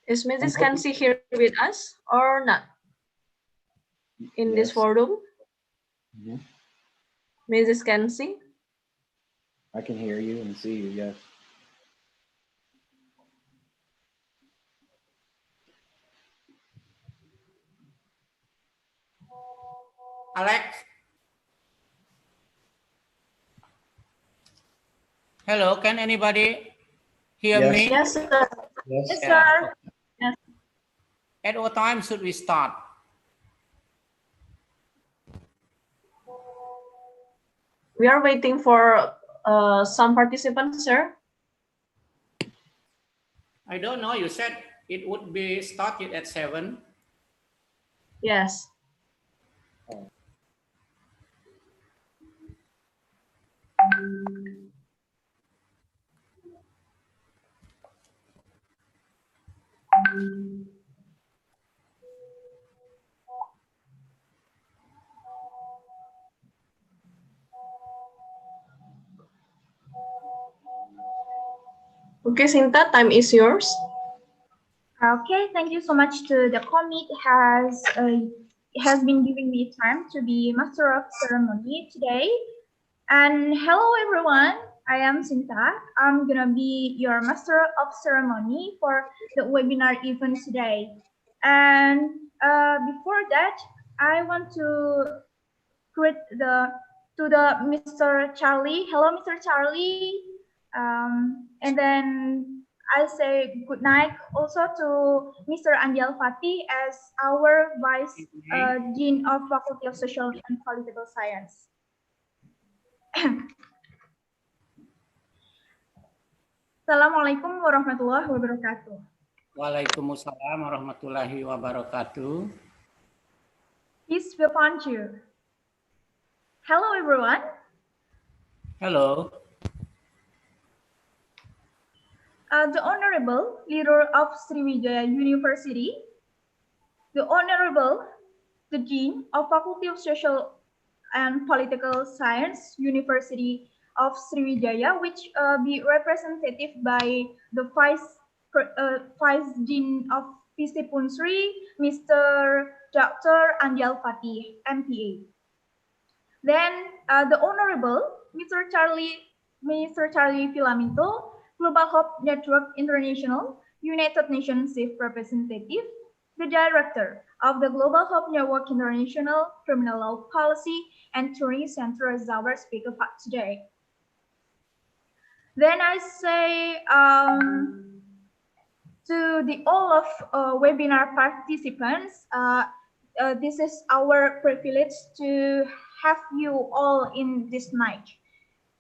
Is Mrs. Kansi here with us or not? In this forum? Mrs. Kansi? I can hear you and see you, yes. Alex? Hello, can anybody hear me? Yes, sir. Yes, sir. Yes. At what time should we start? We are waiting for some participants, sir. I don't know. You said it would be started at 7. Yes. Okay, Sinta, time is yours. Okay, thank you so much to the committee has been giving me time to be Master of Ceremony today. And hello everyone, I am Sinta. I'm gonna be your Master of Ceremony for the webinar event today. And before that, I want to greet the Mr. Charlie. Hello, Mr. Charlie. And then I say good night also to Mr. Anjal Fatih as our Vice Dean of Faculty of Social and Political Science. Assalamualaikum warahmatullahi wabarakatuh. Waalaikumsalam warahmatullahi wabarakatuh. Peace be upon you. Hello, everyone. Hello. The Honorable Leader of Sriwijaya University, the Honorable the Dean of Faculty of Social and Political Science, University of Sriwijaya, which be representative by the Vice Dean of PC Punsri, Mr. Dr. Anjal Fatih, MPA. Then the Honorable Mr. Charlie Lamento, Global Hope Network International, United Nations Chief Representative, the Director of the Global Hope Network International Criminal Law Policy and Touring Center as our speaker for today. Then I say to all of webinar participants, this is our privilege to have you all in this night.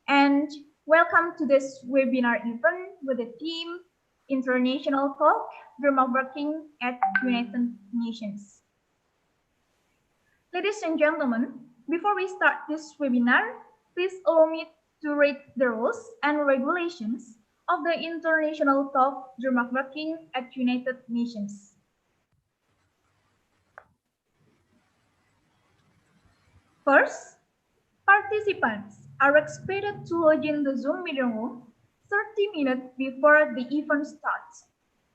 And welcome to this webinar event with the theme International Talk, Democracy at United Nations. Ladies and gentlemen, before we start this webinar, please allow me to read the rules and regulations of the International Talk, Democracy at United Nations. First, participants are expected to log in the Zoom meeting room 30 minutes before the event starts.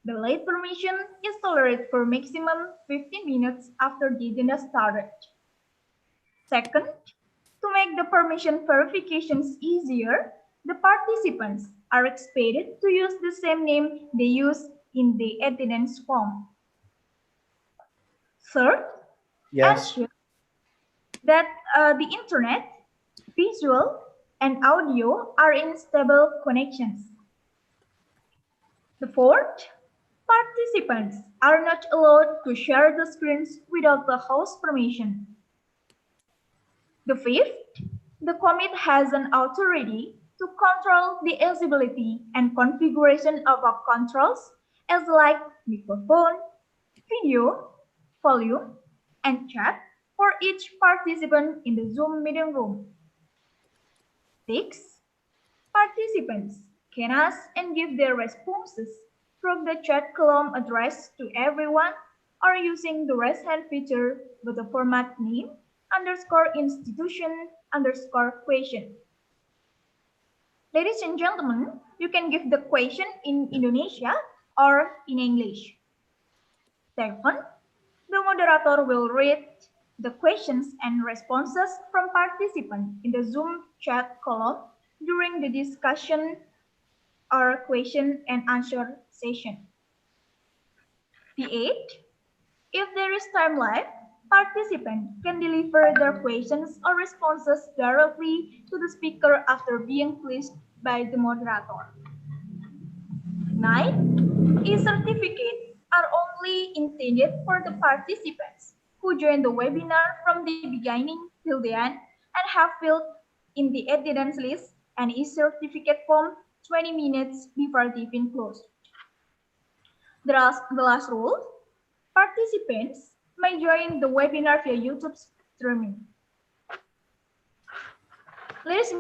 The late permission is tolerated for maximum 15 minutes after the agenda started. Second, to make the permission verifications easier, the participants are expected to use the same name they use in the attendance form. Third, ensure that the internet, visual, and audio are in stable connections. The fourth, participants are not allowed to share the screens without the host permission. The fifth, the committee has an authority to control the accessibility and configuration of our controls as like microphone, video, volume, and chat for each participant in the Zoom meeting room. 6. Participants can ask and give their responses from the chat column addressed to everyone or using the raise hand feature with the format name _institution_question. Ladies and gentlemen, you can give the question in Indonesia or in English. Second, the moderator will read the questions and responses from participants in the Zoom chat column during the discussion or question and answer session. P8, if there is time left, participants can deliver their questions or responses directly to the speaker after being placed by the moderator. 9. E-certificates are only intended for the participants who join the webinar from the beginning till the end and have filled in the attendance list and e-certificate form 20 minutes before the event closed. The last rule, participants may join the webinar via YouTube streaming. Let us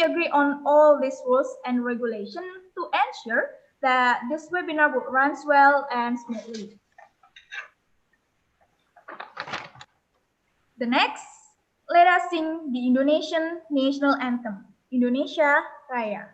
agree on all these rules and regulations to ensure that this webinar runs well and smoothly. The next, let us sing the Indonesian national anthem, Indonesia Raya.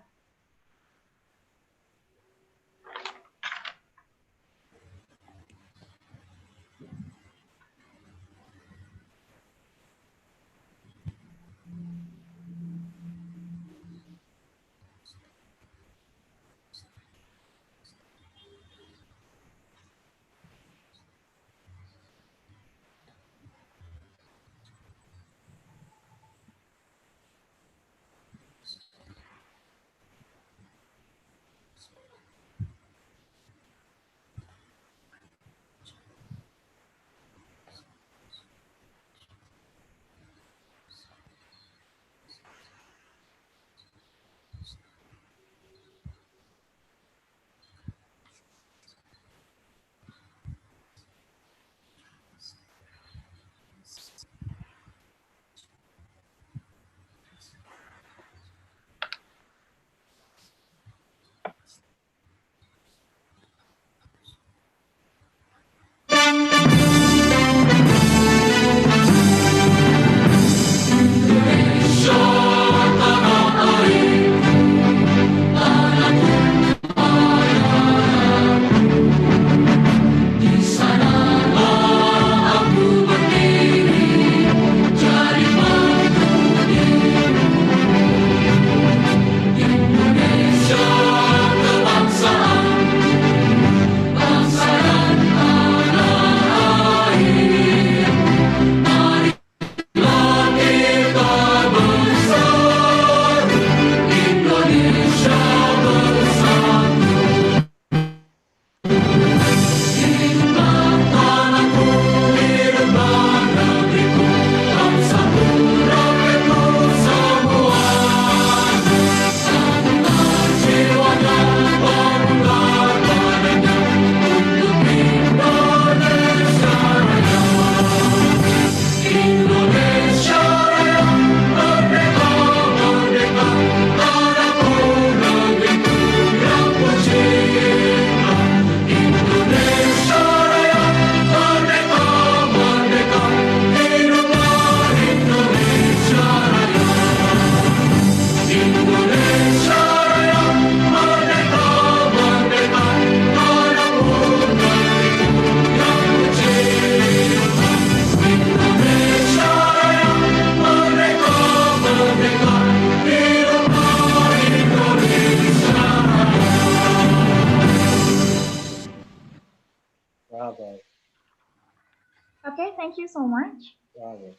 Okay, thank you so much. Bravo.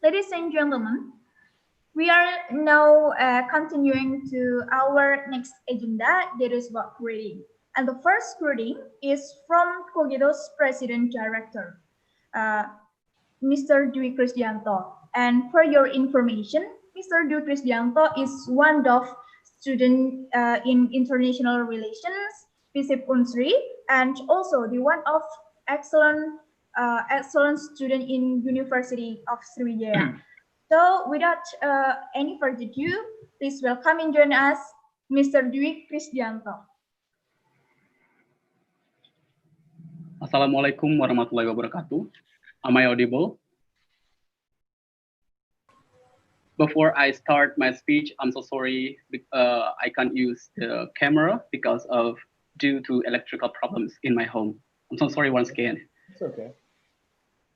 Ladies and gentlemen, we are now continuing to our next agenda, that is about greeting. And the first greeting is from Cogito's President Director, Mr. Dwi Krisdianto. And for your information, Mr. Dwi Krisdianto is one of student in international relations, FISIP Unsri, and also the one of excellent student in University of Sriwijaya. So without any further ado, please welcome and join us, Mr. Dwi Krisdianto. Assalamualaikum warahmatullahi wabarakatuh. Am I audible? Before I start my speech, I'm so sorry. I can't use the camera due to electrical problems in my home. I'm so sorry once again. It's okay.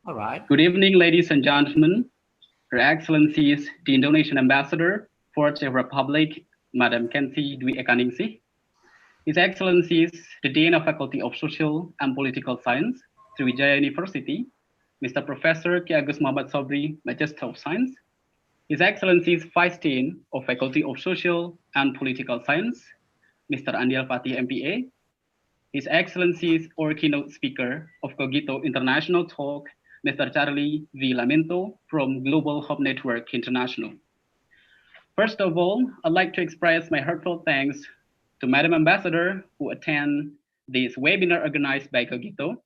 All right. Good evening, ladies and gentlemen, Her Excellencies, the Indonesian Ambassador for the Republic, Madam Kensi Dwi Ekaningsih, His Excellencies, the Dean of Faculty of Social and Political Science, Sriwijaya University, Mr. Professor Ki Agus Muhammad Sobri, Magister of Science, His Excellencies, Vice Dean of Faculty of Social and Political Science, Mr. Andial Fatih, MPA, His Excellencies, or keynote speaker of Cogito International Talk, Mr. Charlie V. Lamento from Global Hope Network International. First of all, I'd like to express my heartfelt thanks to Madam Ambassador who attend this webinar organized by Cogito.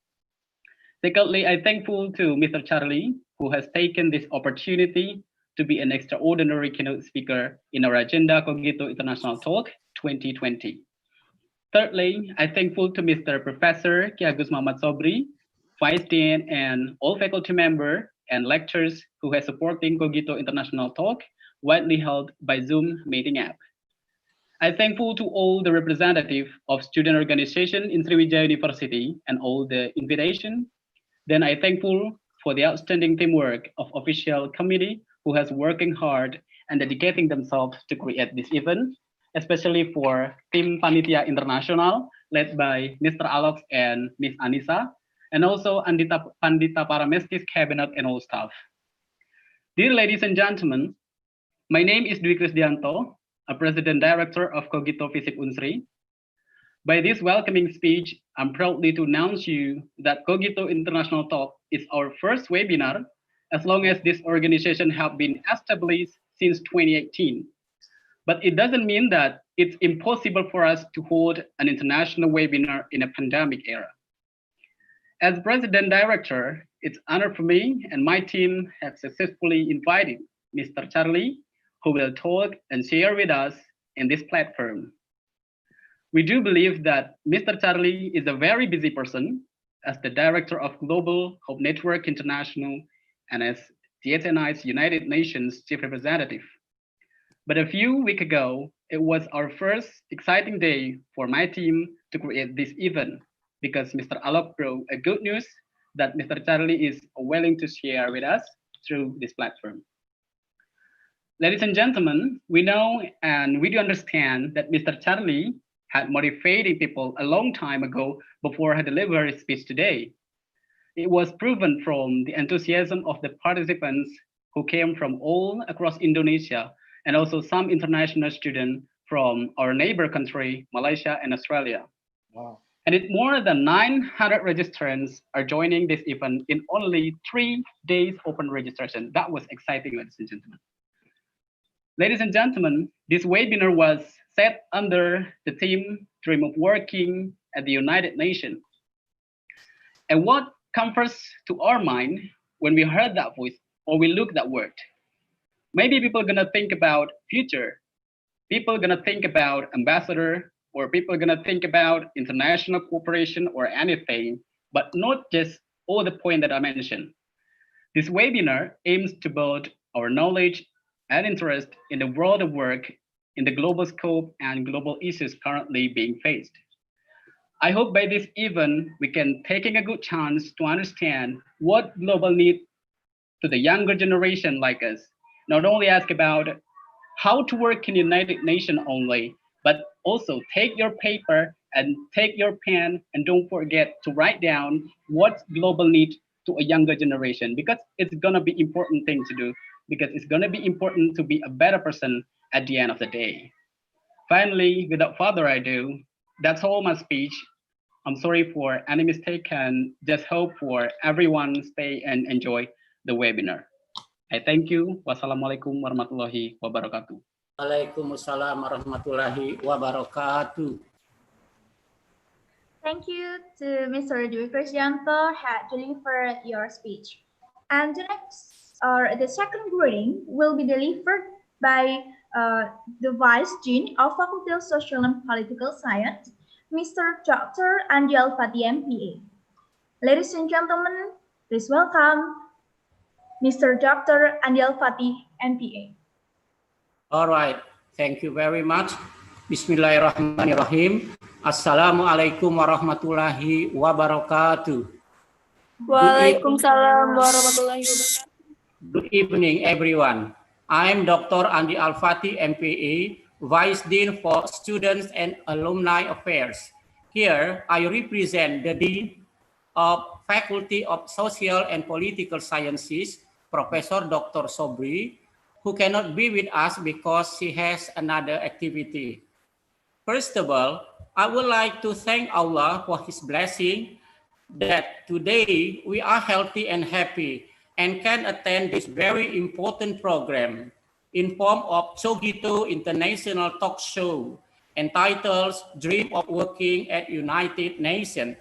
Secondly, I'm thankful to Mr. Charlie who has taken this opportunity to be an extraordinary keynote speaker in our agenda Cogito International Talk 2020. Thirdly, I'm thankful to Mr. Professor Ki Agus Muhammad Sobri, Vice Dean, and all faculty members and lecturers who have supporting Cogito International Talk, widely held by Zoom meeting app. I'm thankful to all the representatives of student organization in Sriwijaya University and all the invitation. Then I'm thankful for the outstanding teamwork of official committee who has working hard and dedicating themselves to create this event, especially for Tim Panitia International, led by Mr. Alex and Ms. Anissa, and also Pandita Paramestis Cabinet and all staff. Dear ladies and gentlemen, my name is Dwi Krisdianto, a President Director of Cogito Fisip Unsri. By this welcoming speech, I'm proudly to announce you that Cogito International Talk is our first webinar, as long as this organization have been established since 2018. But it doesn't mean that it's impossible for us to hold an international webinar in a pandemic era. As President Director, it's an honor for me and my team have successfully invited Mr. Charlie, who will talk and share with us in this platform. We do believe that Mr. Charlie is a very busy person as the Director of Global Hope Network International and as GHNI's United Nations Chief Representative. But a few weeks ago, it was our first exciting day for my team to create this event because Mr. Alok brought a good news that Mr. Charlie is willing to share with us through this platform. Ladies and gentlemen, we know and we do understand that Mr. Charlie had motivated people a long time ago before he delivered his speech today. It was proven from the enthusiasm of the participants who came from all across Indonesia and also some international students from our neighbor country, Malaysia and Australia. Wow. And it more than 900 registrants are joining this event in only 3 days open registration. That was exciting, ladies and gentlemen. Ladies and gentlemen, this webinar was set under the theme Dream of Working at the United Nations. And what comes first to our mind when we heard that voice or we look that word? Maybe people are gonna think about future. People are gonna think about ambassador, or people are gonna think about international cooperation or anything, but not just all the points that I mentioned. This webinar aims to build our knowledge and interest in the world of work in the global scope and global issues currently being faced. I hope by this event, we can taking a good chance to understand what global need to the younger generation like us, not only ask about how to work in the United Nations only, but also take your paper and take your pen and don't forget to write down what global need to a younger generation, because it's gonna be important thing to do, because it's gonna be important to be a better person at the end of the day. Finally, without further ado, that's all my speech. I'm sorry for any mistake and just hope for everyone stay and enjoy the webinar. I thank you. Wassalamualaikum warahmatullahi wabarakatuh. Waalaikumsalam warahmatullahi wabarakatuh. Thank you to Mr. Dwi Krisdianto had delivered your speech. And the next, or the second greeting will be delivered by the Vice Dean of Faculty of Social and Political Science, Mr. Dr. Andial Fatih, MPA. Ladies and gentlemen, please welcome Mr. Dr. Andial Fatih, MPA. All right, thank you very much. Bismillahirrahmanirrahim. Assalamualaikum warahmatullahi wabarakatuh. Waalaikumsalam warahmatullahi wabarakatuh. Good evening, everyone. I'm Dr. Andi Alfati, MPA, Vice Dean for Students and Alumni Affairs. Here, I represent the Dean of Faculty of Social and Political Sciences, Professor Dr. Sobri, who cannot be with us because she has another activity. First of all, I would like to thank Allah for His blessing that today we are healthy and happy and can attend this very important program in form of Cogito International Talk Show entitled Dream of Working at United Nations.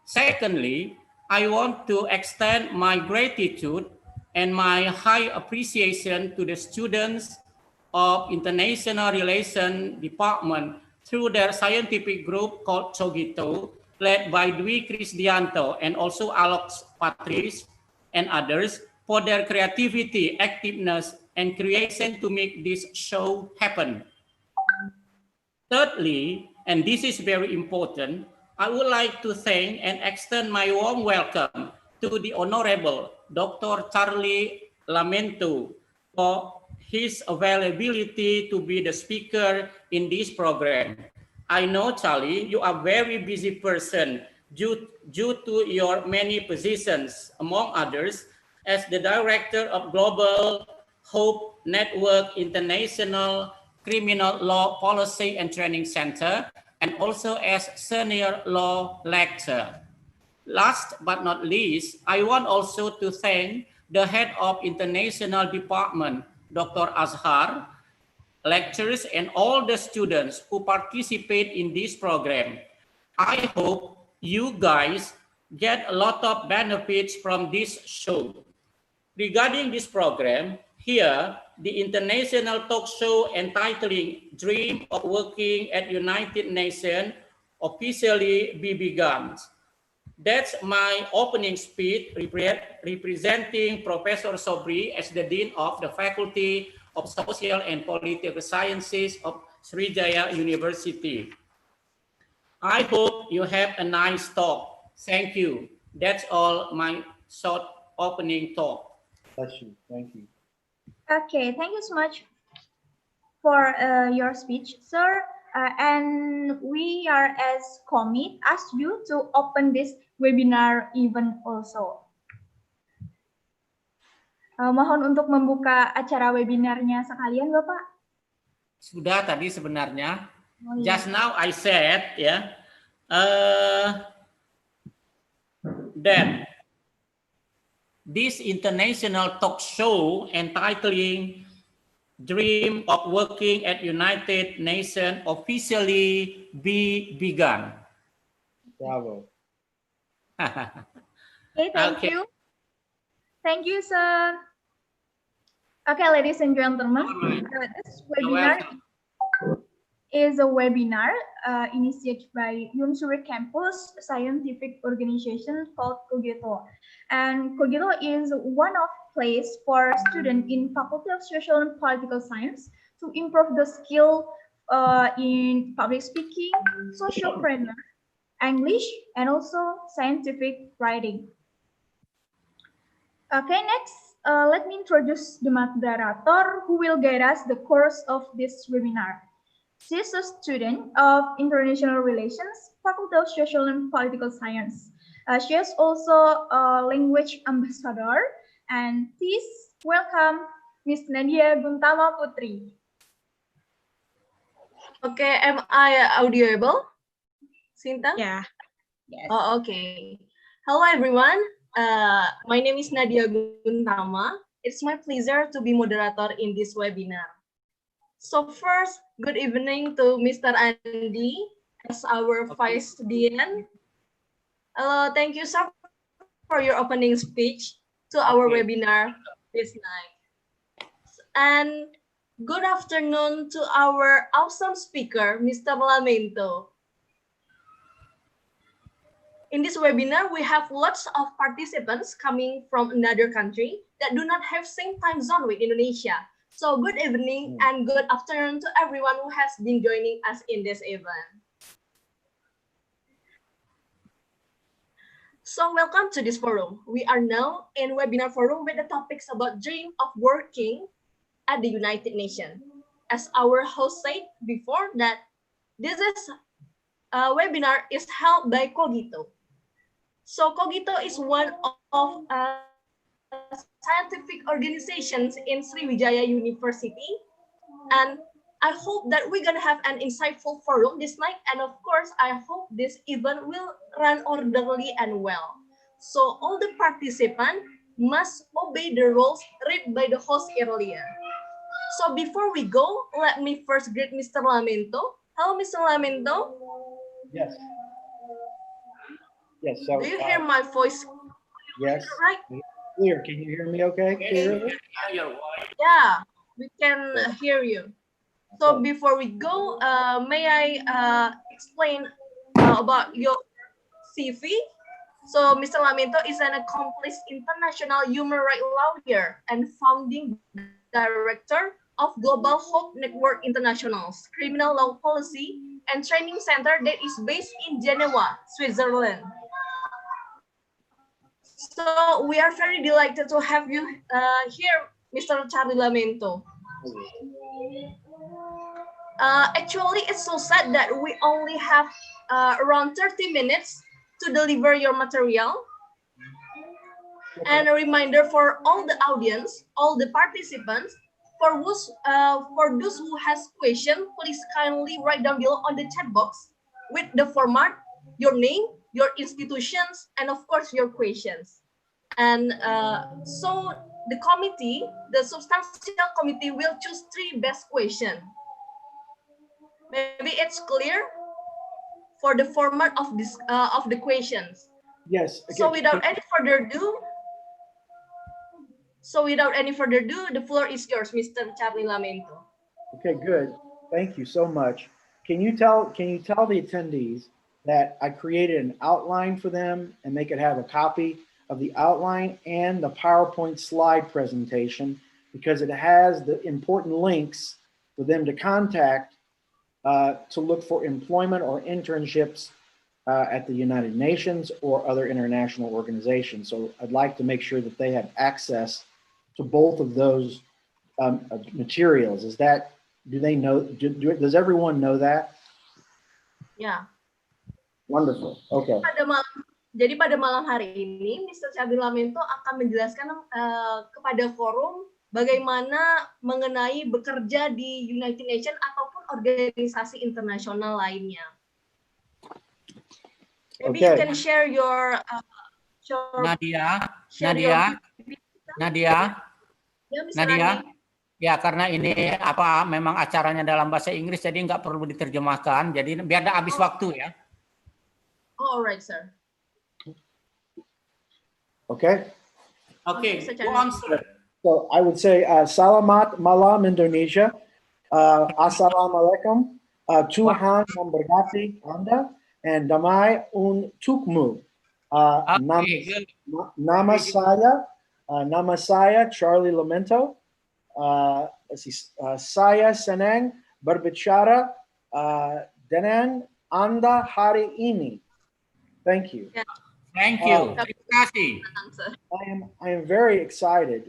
Secondly, I want to extend my gratitude and my high appreciation to the students of International Relations Department through their scientific group called Cogito, led by Dwi Krisdianto and also Alex Patrice and others for their creativity, activeness, and creation to make this show happen. Thirdly, and this is very important, I would like to thank and extend my warm welcome to the Honorable Dr. Charlie Lamento for his availability to be the speaker in this program. I know, Charlie, you are a very busy person due to your many positions, among others, as the Director of Global Hope Network International Criminal Law Policy and Training Center, and also as Senior Law Lecturer. Last but not least, I want also to thank the Head of International Department, Dr. Azhar, lecturers, and all the students who participate in this program. I hope you guys get a lot of benefits from this show. Regarding this program, here, the international talk show entitling Dream of Working at United Nations officially begun. That's my opening speech representing Professor Sobri as the Dean of the Faculty of Social and Political Sciences of Sriwijaya University. I hope you have a nice talk. Thank you. That's all my short opening talk. Bless you. Thank you. Okay, thank you so much for your speech, sir. And we are as commit asked you to open this webinar event also. Mohon untuk membuka acara webinarnya sekalian, Bapak. Sudah tadi sebenarnya. Oh, iya. Just now I said, ya, that this international talk show entitling Dream of Working at United Nations officially begun. Bravo. Okay, thank you. Thank you, sir. Okay, ladies and gentlemen, this webinar is a webinar initiated by Universitas Campus Scientific Organization called Cogito. And Cogito is one of place for students in Faculty of Social and Political Science to improve the skill in public speaking, socialpreneur, English, and also scientific writing. Okay, next, let me introduce the moderator who will guide us the course of this webinar. She is a student of International Relations, Faculty of Social and Political Science. She is also a language ambassador, and please welcome Miss Nadia Guntama Putri. Okay, am I audible, Sinta? Yeah. Yes. Oh, okay. Hello, everyone. My name is Nadia Guntama. It's my pleasure to be moderator in this webinar. So first, good evening to Mr. Andi as our Vice Dean. Hello, thank you, sir, for your opening speech to our webinar this night. And good afternoon to our awesome speaker, Mr. Lamento. In this webinar, we have lots of participants coming from another country that do not have same time zone with Indonesia. So good evening and good afternoon to everyone who has been joining us in this event. So welcome to this forum. We are now in webinar forum with the topics about dream of working at the United Nations. As our host said before that this is webinar is held by Cogito. So Cogito is one of scientific organizations in Sriwijaya University. And I hope that we're gonna have an insightful forum this night. And of course, I hope this event will run orderly and well. So all the participants must obey the rules read by the host earlier. So before we go, let me first greet Mr. Lamento. Hello, Mr. Lamento. Yes. Yes. So, Do you hear my voice? yes. Right? Clear. Can you hear me okay? Clearly? Yeah, we can hear you. So before we go, may I explain about your CV? So Mr. Lamento is an accomplished international human rights lawyer and founding director of Global Hope Network International's criminal law policy and training center that is based in Geneva, Switzerland. So we are very delighted to have you here, Mr. Charlie Lamento. Actually, it's so sad that we only have around 30 minutes to deliver your material. And a reminder for all the audience, all the participants, for those who has question, please kindly write down below on the chat box with the format, your name, your institutions, and of course your questions. And so the committee, the substantial committee will choose 3 best questions. Maybe it's clear for the format of this of the questions. Yes. Okay. So without any further ado, the floor is yours, Mr. Charlie Lamento. Okay, good. Thank you so much. Can you tell the attendees that I created an outline for them and they could have a copy of the outline and the PowerPoint slide presentation because it has the important links for them to contact to look for employment or internships at the United Nations or other international organizations. So I'd like to make sure that they have access to both of those materials. Do they know, does everyone know that? Ya. Wonderful. Okay. Jadi pada malam hari ini, Mr. Charlie Lamento akan menjelaskan kepada forum bagaimana mengenai bekerja di United Nations ataupun organisasi internasional lainnya. Maybe you can share your Nadia. Ya, karena ini memang acaranya dalam bahasa Inggris, jadi nggak perlu diterjemahkan. Jadi biar ada habis waktu ya. Oh, all right, sir. Okay. Okay, go on, sir. So I would say Salamat Malam Indonesia. Assalamualaikum. Tuhan memberkati Anda and damai untukmu. Nama saya Charlie Lamento. Saya senang berbicara dengan Anda hari ini. Thank you. Yeah. Thank you. Terima kasih. I am very excited,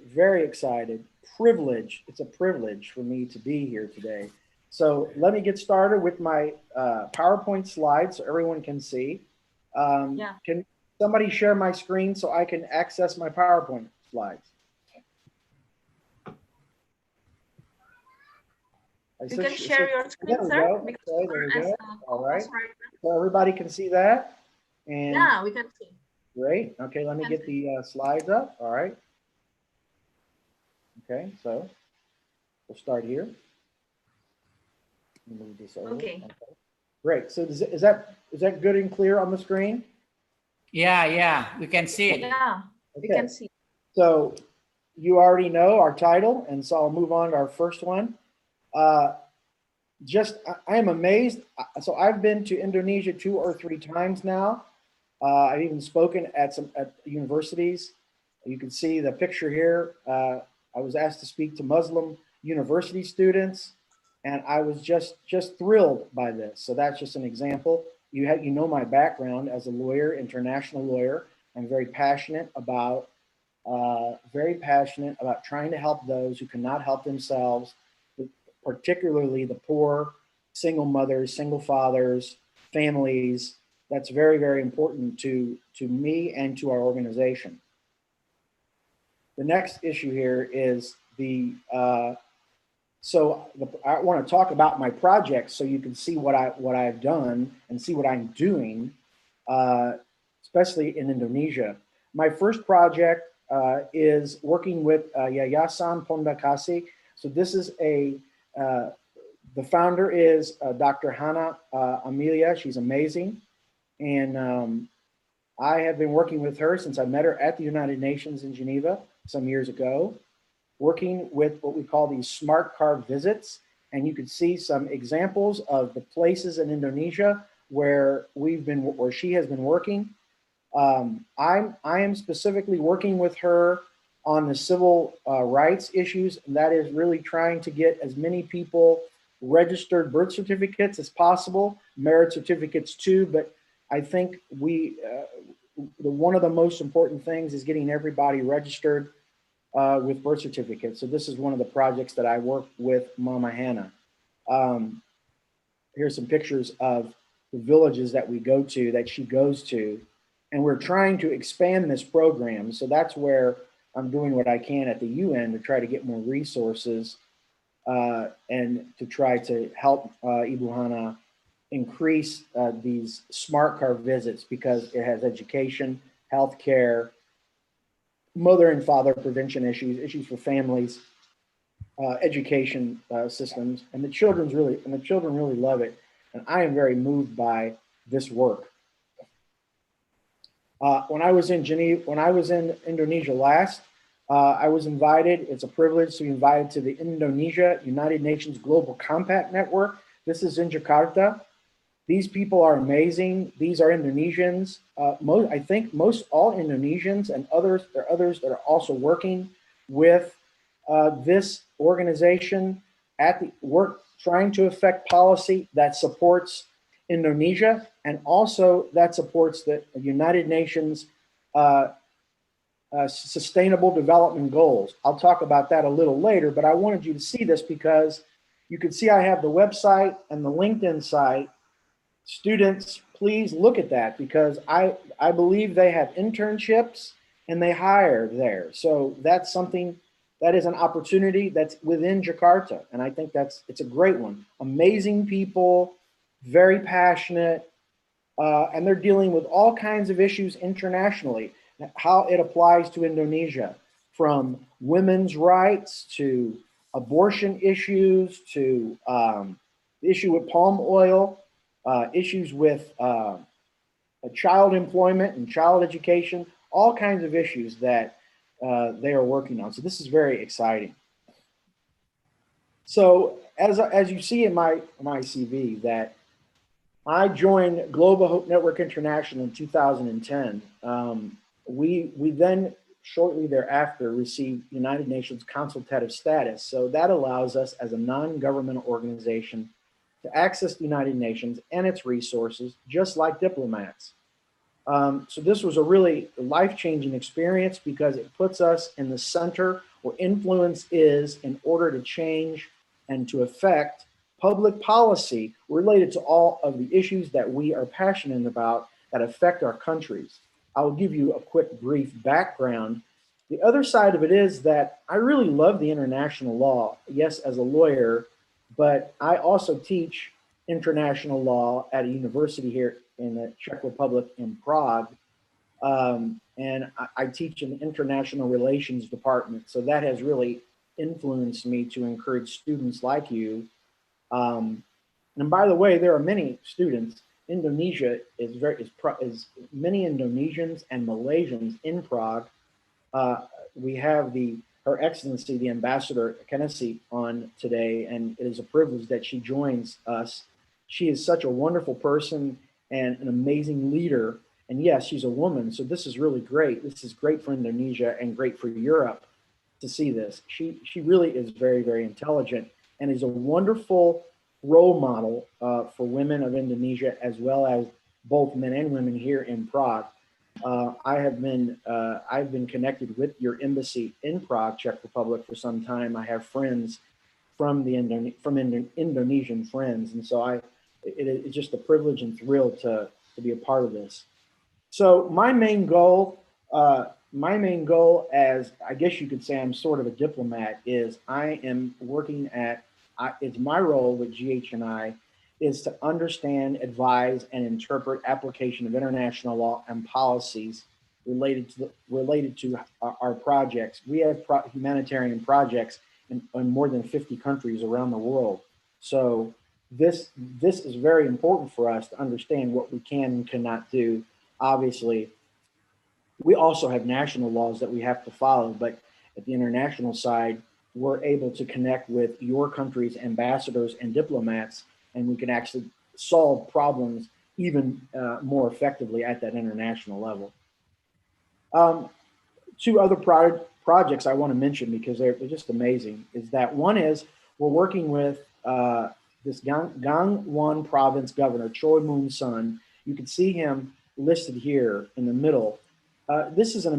privileged. It's a privilege for me to be here today. So let me get started with my PowerPoint slides so everyone can see. Can somebody share my screen so I can access my PowerPoint slides? You can share your screen, sir. Okay, there we go. All right. So everybody can see that? And yeah, we can see. Great. Okay, let me get the slides up. All right. Okay, so we'll start here. Move this over. Okay. Great. So is that good and clear on the screen? Yeah, we can see it. Yeah, we can see. So you already know our title, and so I'll move on to our first one. I am amazed. So I've been to Indonesia 2 or 3 times now. I've even spoken at universities. You can see the picture here. I was asked to speak to Muslim university students, and I was just thrilled by this. So that's just an example. You know my background as a lawyer, international lawyer. I'm very passionate about trying to help those who cannot help themselves, particularly the poor, single mothers, single fathers, families. That's very, very important to me and to our organization. The next issue here is I want to talk about my project so you can see what I've done and see what I'm doing, especially in Indonesia. My first project is working with Yayasan Pondakasi. So this is the founder is Dr. Hanna Amelia. She's amazing. And I have been working with her since I met her at the United Nations in Geneva some years ago, working with what we call these smart car visits. And you can see some examples of the places in Indonesia where she has been working. I am specifically working with her on the civil rights issues, and that is really trying to get as many people registered birth certificates as possible, marriage certificates too, but I think one of the most important things is getting everybody registered with birth certificates. So this is one of the projects that I work with Mama Hanna. Here's some pictures of the villages that we go to, that she goes to, and we're trying to expand this program. So that's where I'm doing what I can at the UN to try to get more resources and to try to help Ibu Hanna increase these smart car visits, because it has education, healthcare, mother and father prevention issues for families, education systems, and the children really love it. And I am very moved by this work. When I was in Indonesia last, I was invited. It's a privilege to be invited to the Indonesia United Nations Global Compact Network. This is in Jakarta. These people are amazing. These are Indonesians. I think all Indonesians, and there are others that are also working with this organization at the work, trying to affect policy that supports Indonesia and also that supports the United Nations Sustainable Development Goals. I'll talk about that a little later, but I wanted you to see this because you can see I have the website and the LinkedIn site. Students, please look at that, because I believe they have internships and they hire there. So that's something that is an opportunity that's within Jakarta. And I think it's a great one. Amazing people, very passionate, and they're dealing with all kinds of issues internationally, how it applies to Indonesia, from women's rights to abortion issues to the issue with palm oil, issues with child employment and child education, all kinds of issues that they are working on. So this is very exciting. So as you see in my CV, that I joined Global Hope Network International in 2010. We then shortly thereafter received United Nations consultative status. So that allows us as a non-governmental organization to access the United Nations and its resources, just like diplomats. So this was a really life-changing experience, because it puts us in the center where influence is, in order to change and to affect public policy related to all of the issues that we are passionate about that affect our countries. I will give you a quick brief background. The other side of it is that I really love the international law, yes, as a lawyer, but I also teach international law at a university here in the Czech Republic in Prague. And I teach in the international relations department. So that has really influenced me to encourage students like you. And by the way, there are many students. Indonesia is many Indonesians and Malaysians in Prague. We have Her Excellency, the Ambassador Kennedy, on today, and it is a privilege that she joins us. She is such a wonderful person and an amazing leader. And yes, she's a woman, so this is really great. This is great for Indonesia and great for Europe to see this. She really is very, very intelligent and is a wonderful role model for women of Indonesia, as well as both men and women here in Prague. I've been connected with your embassy in Prague, Czech Republic, for some time. I have friends from Indonesian friends, and so it's just a privilege and thrill to be a part of this. So my main goal, as I guess you could say, I'm sort of a diplomat, is I am working it's my role with GHNI is to understand, advise, and interpret application of international law and policies related to our projects. We have humanitarian projects in more than 50 countries around the world. So this is very important for us to understand what we can and cannot do. Obviously, we also have national laws that we have to follow, but at the international side, we're able to connect with your country's ambassadors and diplomats, and we can actually solve problems even more effectively at that international level. Two other projects I want to mention because they're just amazing is that one is we're working with this Gangwon province governor, Choi Moon-sun. You can see him listed here in the middle. This is a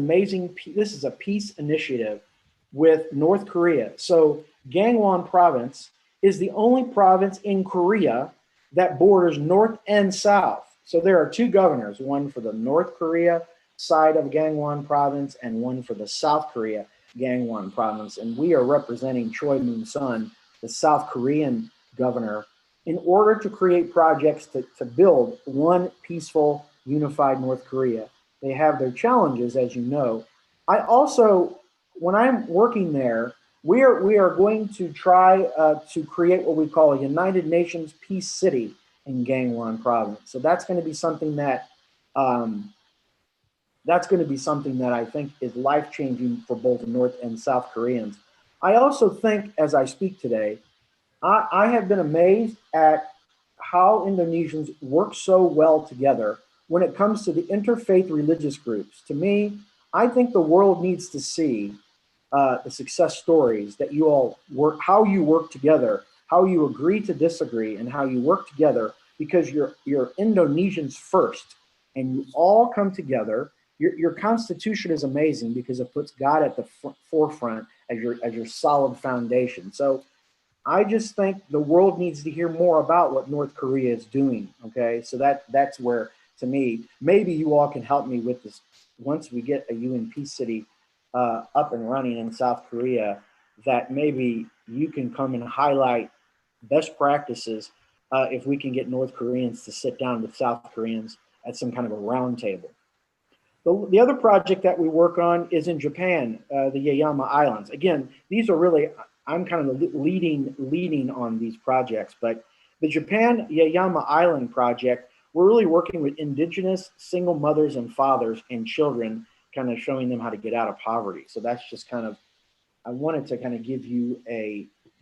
peace initiative with North Korea. So Gangwon province is the only province in Korea that borders north and south. So there are two governors, one for the North Korea side of Gangwon province and one for the South Korea Gangwon province. And we are representing Choi Moon-sun, the South Korean governor, in order to create projects to build one peaceful, unified North Korea. They have their challenges, as you know. I also, when I'm working there, we are going to try to create what we call a United Nations Peace City in Gangwon province. So that's going to be something that I think is life-changing for both North and South Koreans. I also think, as I speak today, I have been amazed at how Indonesians work so well together when it comes to the interfaith religious groups. To me, I think the world needs to see the success stories that you all work, how you work together, how you agree to disagree, and how you work together because you're Indonesians first, and you all come together. Your constitution is amazing because it puts God at the forefront as your solid foundation. So I just think the world needs to hear more about what North Korea is doing. Okay, so that's where, to me, maybe you all can help me with this. Once we get a UN Peace City up and running in South Korea, that maybe you can come and highlight best practices if we can get North Koreans to sit down with South Koreans at some kind of a round table. The other project that we work on is in Japan, the Yaeyama Islands. Again, these are really, I'm kind of leading on these projects, but the Japan Yaeyama Island project, we're really working with indigenous single mothers and fathers and children, kind of showing them how to get out of poverty. So that's just kind of, I wanted to kind of give you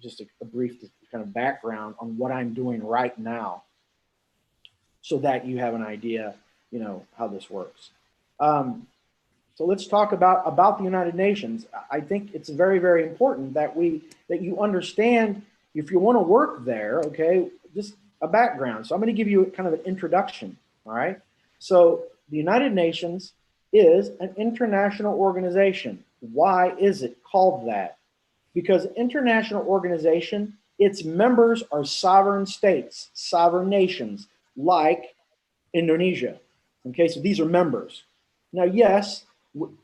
just a brief kind of background on what I'm doing right now so that you have an idea, how this works. So let's talk about the United Nations. I think it's very, very important that you understand if you want to work there, okay, just a background. So I'm going to give you kind of an introduction, all right? So the United Nations is an international organization. Why is it called that? Because international organization, its members are sovereign states, sovereign nations, like Indonesia. Okay, so these are members. Now, yes,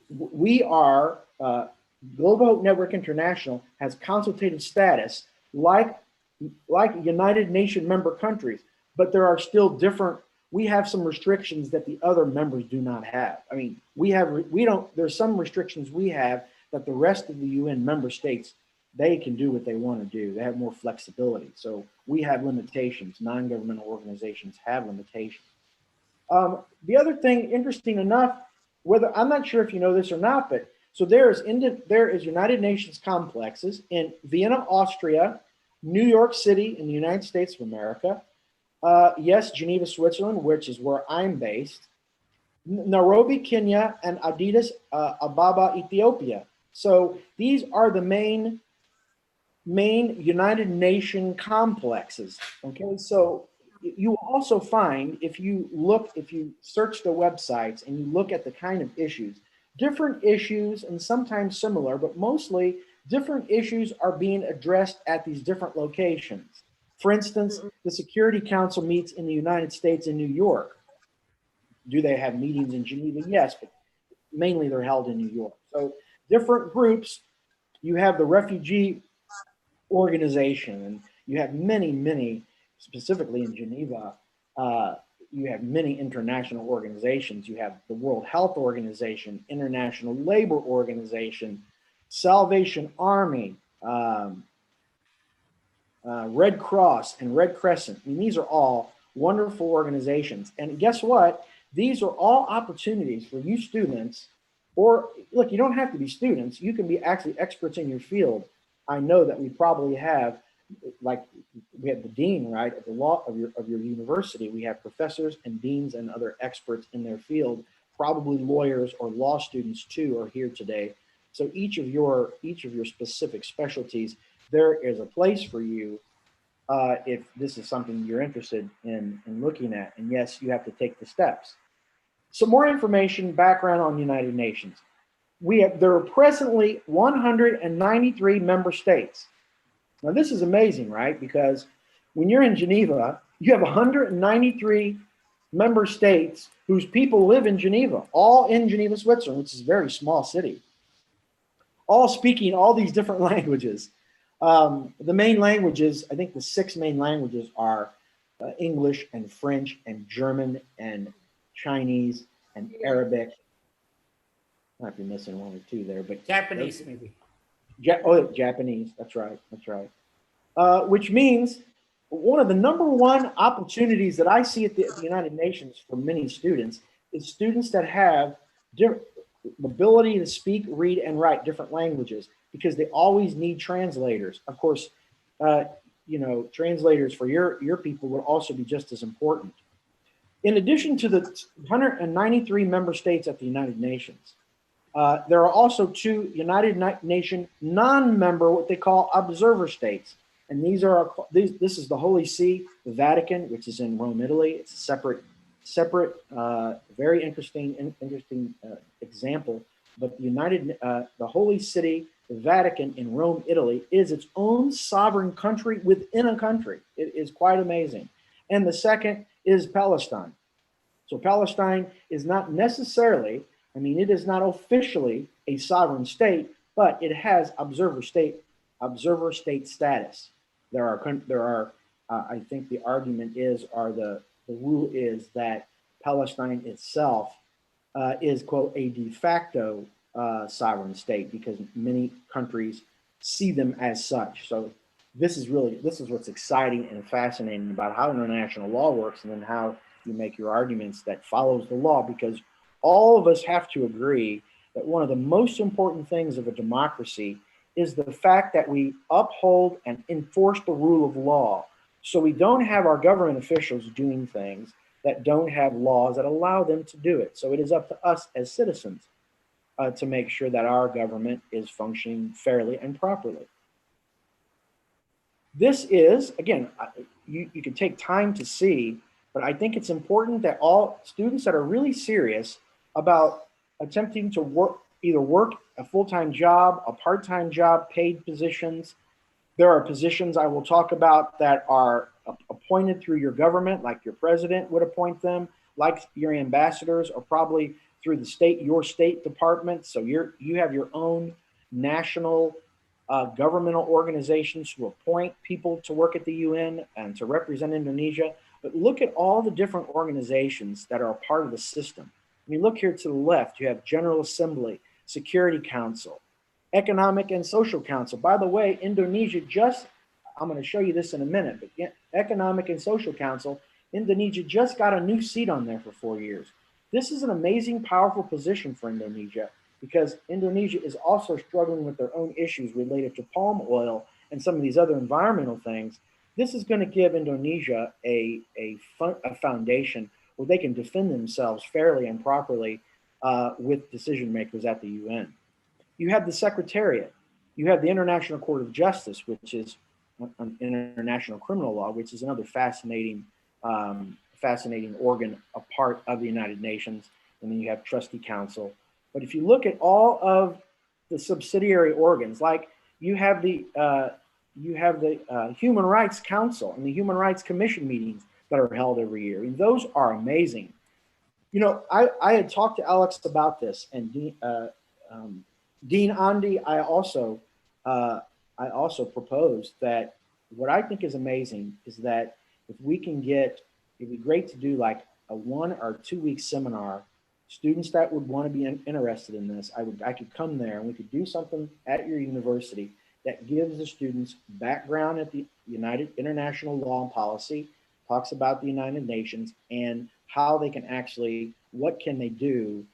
we are, Global Hope Network International has consultative status like United Nations member countries, but there are still different, we have some restrictions that the other members do not have. I mean, there's some restrictions we have that the rest of the UN member states, they can do what they want to do. They have more flexibility. So we have limitations. Non-governmental organizations have limitations. The other thing, interesting enough, I'm not sure if you know this or not, but so there is United Nations complexes in Vienna, Austria, New York City in the United States of America, yes, Geneva, Switzerland, which is where I'm based, Nairobi, Kenya, and Addis Ababa, Ethiopia. So these are the main United Nation complexes. Okay, so you will also find, if you search the websites and you look at the kind of issues, different issues and sometimes similar, but mostly different issues are being addressed at these different locations. For instance, the Security Council meets in the United States in New York. Do they have meetings in Geneva? Yes, but mainly they're held in New York. So different groups, you have the refugee organization, and you have many, specifically in Geneva, you have many international organizations. You have the World Health Organization, International Labor Organization, Salvation Army, Red Cross and Red Crescent. I mean, these are all wonderful organizations. And guess what? These are all opportunities for you students, or look, you don't have to be students. You can be actually experts in your field. I know that we probably have, like, we have the dean, right, of the law of your university. We have professors and deans and other experts in their field. Probably lawyers or law students too are here today. So each of your specific specialties, there is a place for you if this is something you're interested in looking at. And yes, you have to take the steps. Some more information, background on the United Nations. There are presently 193 member states. Now this is amazing, right? Because when you're in Geneva, you have 193 member states whose people live in Geneva, all in Geneva, Switzerland, which is a very small city, all speaking all these different languages. The main languages, I think the 6 main languages are English and French and German and Chinese and Arabic. I might be missing 1 or 2 there, but Japanese maybe. Japanese. That's right. That's right. Which means one of the #1 opportunities that I see at the United Nations for many students is students that have the ability to speak, read, and write different languages, because they always need translators. Of course, you know, translators for your people would also be just as important. In addition to the 193 member states at the United Nations, there are also 2 United Nations non-member, what they call observer states. And this is the Holy See, the Vatican, which is in Rome, Italy. It's a separate, very interesting example. But the Holy City, the Vatican in Rome, Italy, is its own sovereign country within a country. It is quite amazing. And the second is Palestine. So Palestine is not necessarily, I mean, it is not officially a sovereign state, but it has observer state status. There are, I think the argument is, the rule is that Palestine itself is, quote, a de facto sovereign state, because many countries see them as such. So this is what's exciting and fascinating about how international law works, and then how you make your arguments that follows the law, because all of us have to agree that one of the most important things of a democracy is the fact that we uphold and enforce the rule of law. So we don't have our government officials doing things that don't have laws that allow them to do it. So it is up to us as citizens to make sure that our government is functioning fairly and properly. This is, again, you can take time to see, but I think it's important that all students that are really serious about attempting to either work a full-time job, a part-time job, paid positions. There are positions I will talk about that are appointed through your government, like your president would appoint them, like your ambassadors, or probably through your state department. So you have your own national governmental organizations who appoint people to work at the UN and to represent Indonesia. But look at all the different organizations that are a part of the system. I mean, look here to the left, you have General Assembly, Security Council, Economic and Social Council. By the way, Indonesia I'm going to show you this in a minute, but Economic and Social Council, Indonesia just got a new seat on there for 4 years. This is an amazing, powerful position for Indonesia, because Indonesia is also struggling with their own issues related to palm oil and some of these other environmental things. This is going to give Indonesia a foundation where they can defend themselves fairly and properly with decision makers at the UN. You have the Secretariat. You have the International Court of Justice, which is an international criminal law, which is another fascinating fascinating organ, a part of the United Nations, and then you have Trustee Council. But if you look at all of the subsidiary organs, like you have the Human Rights Council and the Human Rights Commission meetings that are held every year. I mean, those are amazing. You know, I had talked to Alex about this, and Dean Andy, I also proposed that what I think is amazing is that if we can get, it'd be great to do like a 1 or 2 week seminar. Students that would want to be interested in this, I could come there and we could do something at your university that gives the students background at the international law and policy, talks about the United Nations and how they can actually, what can they do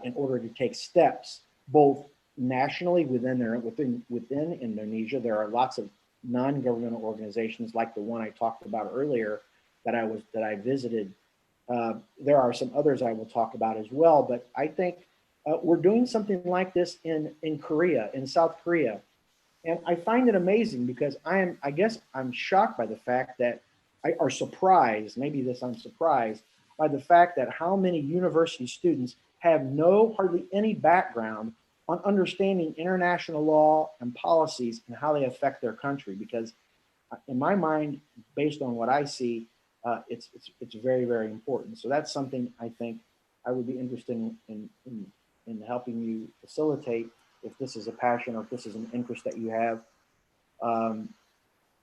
in order to take steps, both nationally within Indonesia. There are lots of non-governmental organizations like the one I talked about earlier that I visited. There are some others I will talk about as well, but I think we're doing something like this in Korea, in South Korea. And I find it amazing because I guess I'm shocked by the fact that, or surprised, I'm surprised by the fact that how many university students have hardly any background on understanding international law and policies and how they affect their country. Because in my mind, based on what I see, it's very, very important. So that's something I think I would be interested in helping you facilitate if this is a passion or if this is an interest that you have.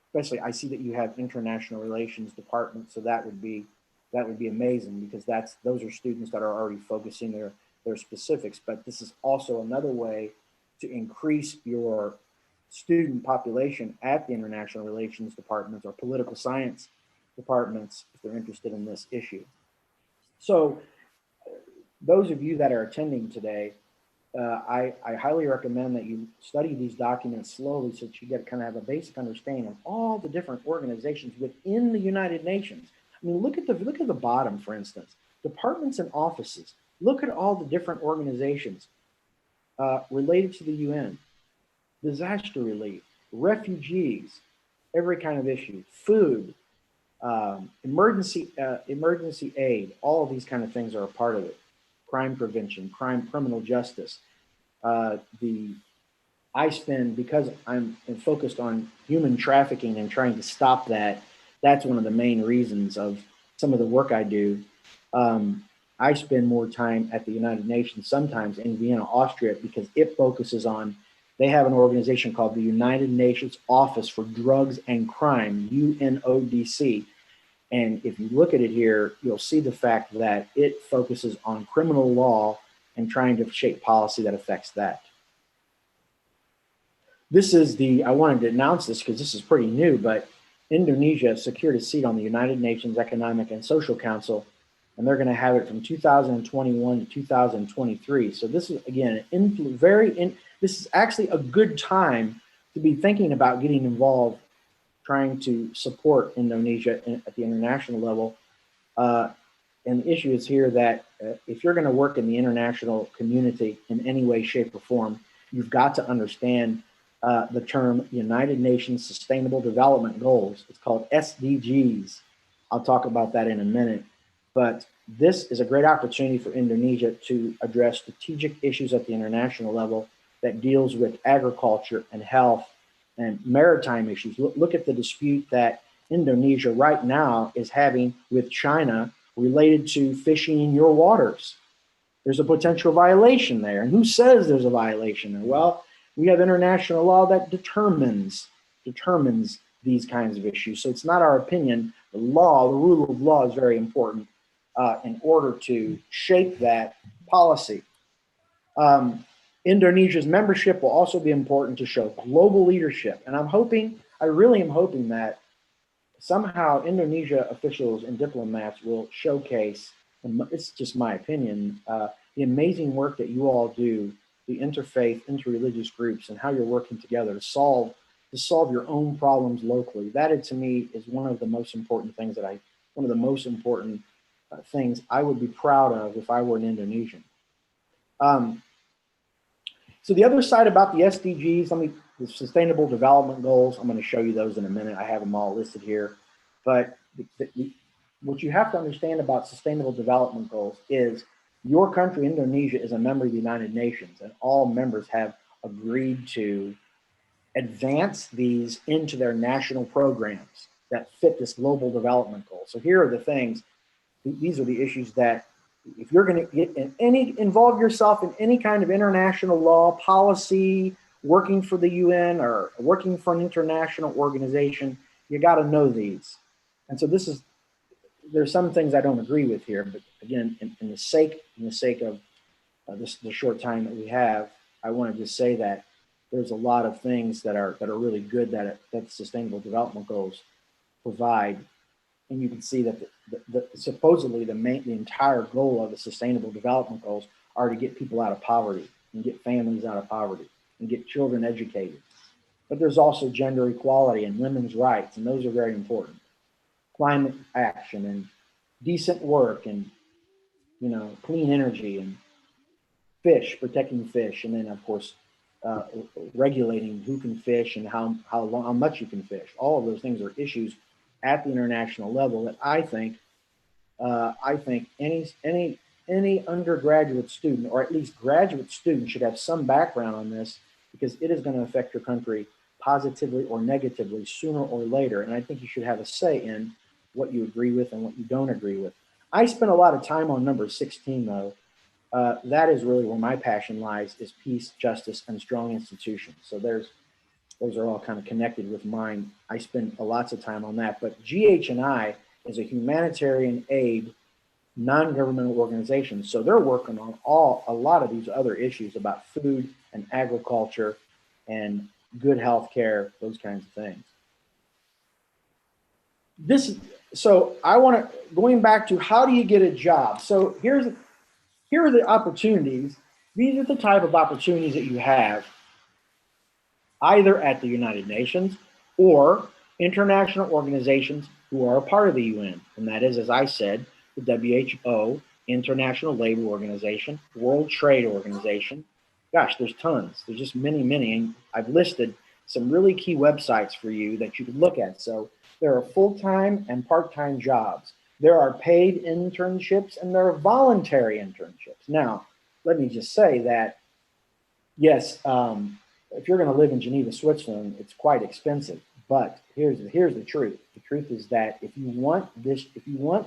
Especially, I see that you have international relations department, so that would be amazing because those are students that are already focusing their specifics. But this is also another way to increase your student population at the international relations departments or political science departments if they're interested in this issue. So those of you that are attending today, I highly recommend that you study these documents slowly so that you get kind of have a basic understanding of all the different organizations within the United Nations. I mean, look at the bottom, for instance, departments and offices. Look at all the different organizations related to the UN, disaster relief, refugees, every kind of issue, food, emergency aid. All of these kind of things are a part of it. Crime prevention, criminal justice. I spend, because I'm focused on human trafficking and trying to stop that, that's one of the main reasons of some of the work I do. I spend more time at the United Nations, sometimes in Vienna, Austria, because it focuses on, they have an organization called the United Nations Office for Drugs and Crime, UNODC. And if you look at it here, you'll see the fact that it focuses on criminal law and trying to shape policy that affects that. This is I wanted to announce this because this is pretty new, but Indonesia secured a seat on the United Nations Economic and Social Council, and they're going to have it from 2021 to 2023. So this is, again, this is actually a good time to be thinking about getting involved, trying to support Indonesia at the international level. And the issue is here that if you're going to work in the international community in any way, shape, or form, you've got to understand the term United Nations Sustainable Development Goals. It's called SDGs. I'll talk about that in a minute. But this is a great opportunity for Indonesia to address strategic issues at the international level that deals with agriculture and health and maritime issues. Look at the dispute that Indonesia right now is having with China related to fishing in your waters. There's a potential violation there. And who says there's a violation there? Well, we have international law that determines these kinds of issues. So it's not our opinion. The law, the rule of law is very important in order to shape that policy. Indonesia's membership will also be important to show global leadership. And I really am hoping that somehow Indonesia officials and diplomats will showcase, and it's just my opinion, the amazing work that you all do, the interfaith, interreligious groups, and how you're working together to solve your own problems locally. That, to me, is one of the most important things things I would be proud of if I were an Indonesian. So the other side about the SDGs, the Sustainable Development Goals, I'm going to show you those in a minute. I have them all listed here. But what you have to understand about sustainable development goals is your country, Indonesia, is a member of the United Nations, and all members have agreed to advance these into their national programs that fit this global development goal. So here are the things, these are the issues that if you're going to get involve yourself in any kind of international law, policy, working for the UN or working for an international organization, you got to know these. And so there's some things I don't agree with here, but again, in the sake of the short time that we have, I want to just say that there's a lot of things that are really good that Sustainable Development Goals provide, and you can see that supposedly the entire goal of the Sustainable Development Goals are to get people out of poverty and get families out of poverty and get children educated. But there's also gender equality and women's rights, and those are very important. Climate action and decent work and clean energy and fish, protecting fish, and then of course regulating who can fish and how much you can fish. All of those things are issues at the international level that I think any undergraduate student or at least graduate student should have some background on this, because it is going to affect your country positively or negatively sooner or later. And I think you should have a say in what you agree with and what you don't agree with. I spent a lot of time on number 16 though. That is really where my passion lies, is peace, justice, and strong institutions. So those are all kind of connected with mine. I spend lots of time on that. But GHNI is a humanitarian aid, non-governmental organization. So they're working on a lot of these other issues about food and agriculture and good health care, those kinds of things. So I want to, going back to how do you get a job? So here are the opportunities. These are the type of opportunities that you have either at the United Nations or international organizations who are a part of the UN. And that is, as I said, the WHO, International Labor Organization, World Trade Organization. Gosh, there's tons. There's just many, many. And I've listed some really key websites for you that you can look at. So there are full-time and part-time jobs. There are paid internships and there are voluntary internships. Now, let me just say that, yes, if you're going to live in Geneva, Switzerland, it's quite expensive. But here's the truth. The truth is that if you want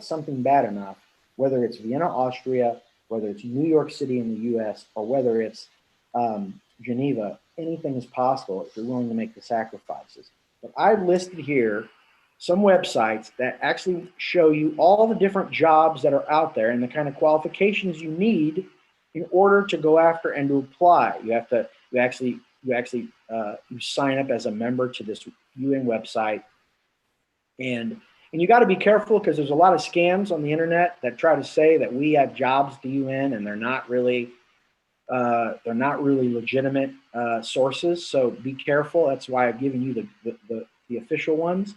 something bad enough, whether it's Vienna, Austria, whether it's New York City in the U.S., or whether it's Geneva, anything is possible if you're willing to make the sacrifices. But I've listed here some websites that actually show you all the different jobs that are out there and the kind of qualifications you need in order to go after and to apply. You sign up as a member to this UN website, and you got to be careful because there's a lot of scams on the internet that try to say that we have jobs at the UN, and they're not really legitimate sources. So be careful. That's why I've given you the official ones.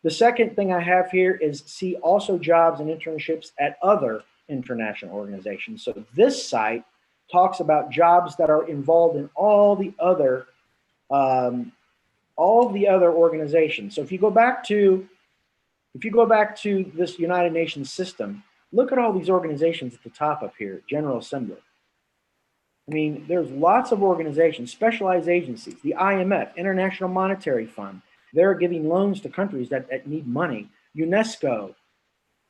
The second thing I have here is see also jobs and internships at other international organizations. So this site talks about jobs that are involved in all the other organizations. So if you go back to this United Nations system, look at all these organizations at the top up here, General Assembly. I mean, there's lots of organizations, specialized agencies, the IMF, International Monetary Fund. They're giving loans to countries that need money. UNESCO,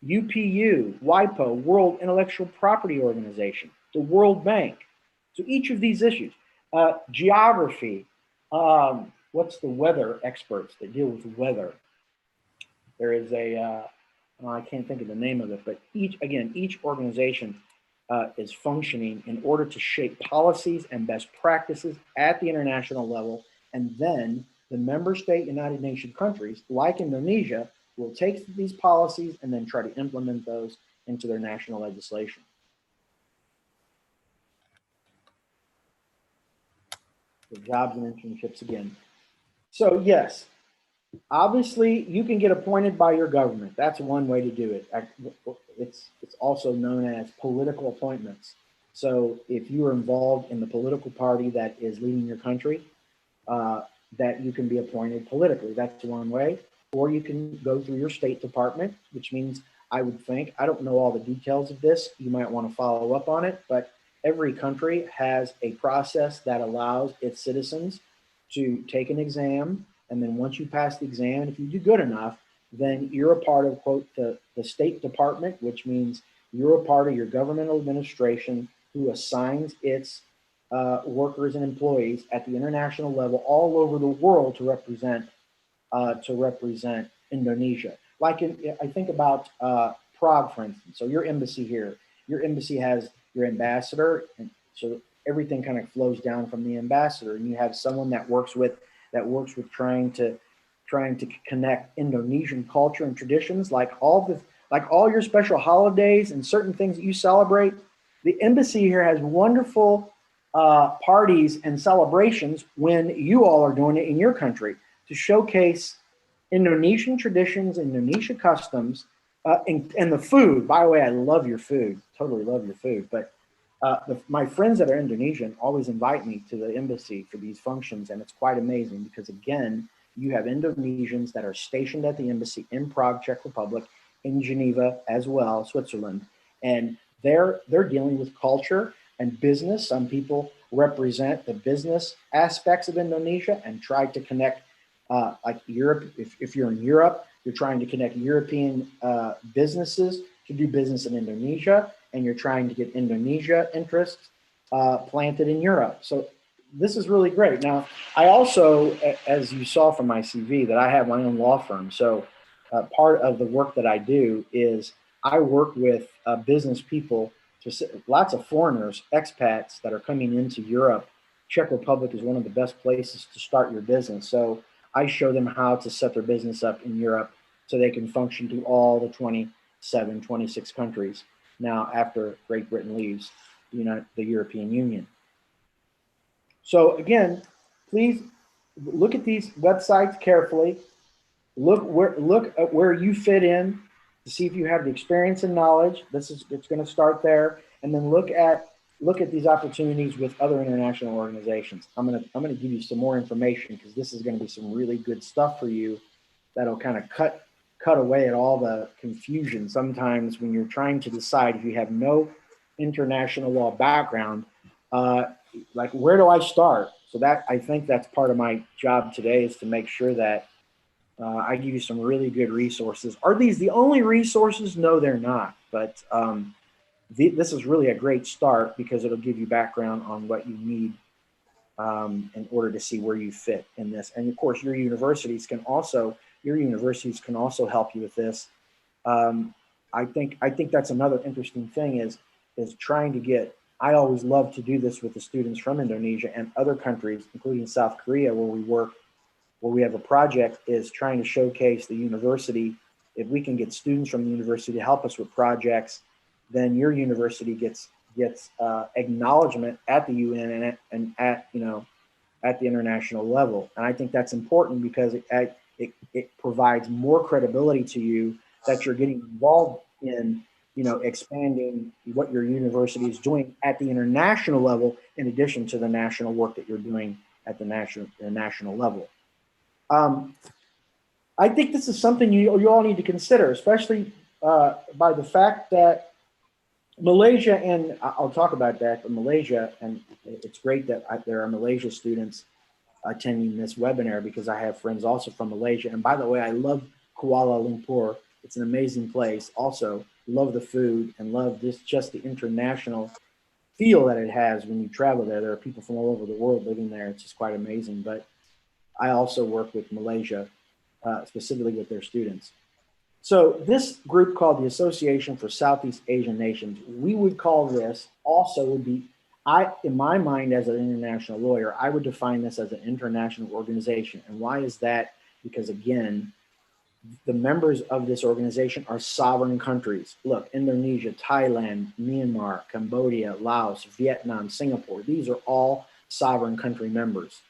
UPU, WIPO, World Intellectual Property Organization, the World Bank. So each of these issues, geography, what's the weather experts that deal with weather? There is I can't think of the name of it, but each organization is functioning in order to shape policies and best practices at the international level, and then the member state United Nations countries, like Indonesia, will take these policies and then try to implement those into their national legislation. The jobs and internships again. So yes, obviously you can get appointed by your government. That's one way to do it. It's also known as political appointments. So if you are involved in the political party that is leading your country, that you can be appointed politically. That's one way. Or you can go through your State Department, which means I would think, I don't know all the details of this, you might want to follow up on it, but every country has a process that allows its citizens to take an exam. And then once you pass the exam, if you do good enough, then you're a part of, quote, the State Department, which means you're a part of your governmental administration who assigns its workers and employees at the international level all over the world to represent Indonesia. Like I think about Prague, for instance. So your embassy here, your embassy has your ambassador, and so everything kind of flows down from the ambassador, and you have someone that works with trying to connect Indonesian culture and traditions, like all your special holidays and certain things that you celebrate. The embassy here has wonderful parties and celebrations when you all are doing it in your country to showcase Indonesian traditions, Indonesian customs, and the food. By the way, I love your food, totally love your food. But my friends that are Indonesian always invite me to the embassy for these functions, and it's quite amazing because, again, you have Indonesians that are stationed at the embassy in Prague, Czech Republic, in Geneva as well, Switzerland, and they're dealing with culture and business. Some people represent the business aspects of Indonesia and try to connect, like Europe. If you're in Europe, you're trying to connect European businesses to do business in Indonesia, and you're trying to get Indonesia interests planted in Europe. So this is really great. Now, I also, as you saw from my CV, that I have my own law firm. So part of the work that I do is I work with business people, lots of foreigners, expats that are coming into Europe. Czech Republic is one of the best places to start your business. So I show them how to set their business up in Europe so they can function through all the 27, 26 countries now after Great Britain leaves the European Union. So again, please look at these websites carefully. Look at where you fit in to see if you have the experience and knowledge. It's going to start there, and then look at these opportunities with other international organizations. I'm going to give you some more information because this is going to be some really good stuff for you that'll kind of cut away at all the confusion sometimes when you're trying to decide if you have no international law background, like where do I start? So that, I think that's part of my job today, is to make sure that I give you some really good resources. Are these the only resources? No, they're not. But this is really a great start because it'll give you background on what you need in order to see where you fit in this. And of course, your universities can also help you with this. I think that's another interesting thing is trying to get. I always love to do this with the students from Indonesia and other countries, including South Korea, where we work. Where we have a project is trying to showcase the university. If we can get students from the university to help us with projects, then your university gets acknowledgement at the UN and at the international level. And I think that's important because it provides more credibility to you that you're getting involved in expanding what your university is doing at the international level, in addition to the national work that you're doing at the national level. I think this is something you all need to consider, especially by the fact that Malaysia, and I'll talk about that, but Malaysia, and it's great that there are Malaysia students attending this webinar because I have friends also from Malaysia. And by the way, I love Kuala Lumpur. It's an amazing place. Also, love the food and love just the international feel that it has when you travel there. There are people from all over the world living there. It's just quite amazing. But I also work with Malaysia, specifically with their students. So this group called the Association for Southeast Asian Nations, we would call this also would be, in my mind as an international lawyer, I would define this as an international organization. And why is that? Because again, the members of this organization are sovereign countries. Look, Indonesia, Thailand, Myanmar, Cambodia, Laos, Vietnam, Singapore, these are all sovereign country members.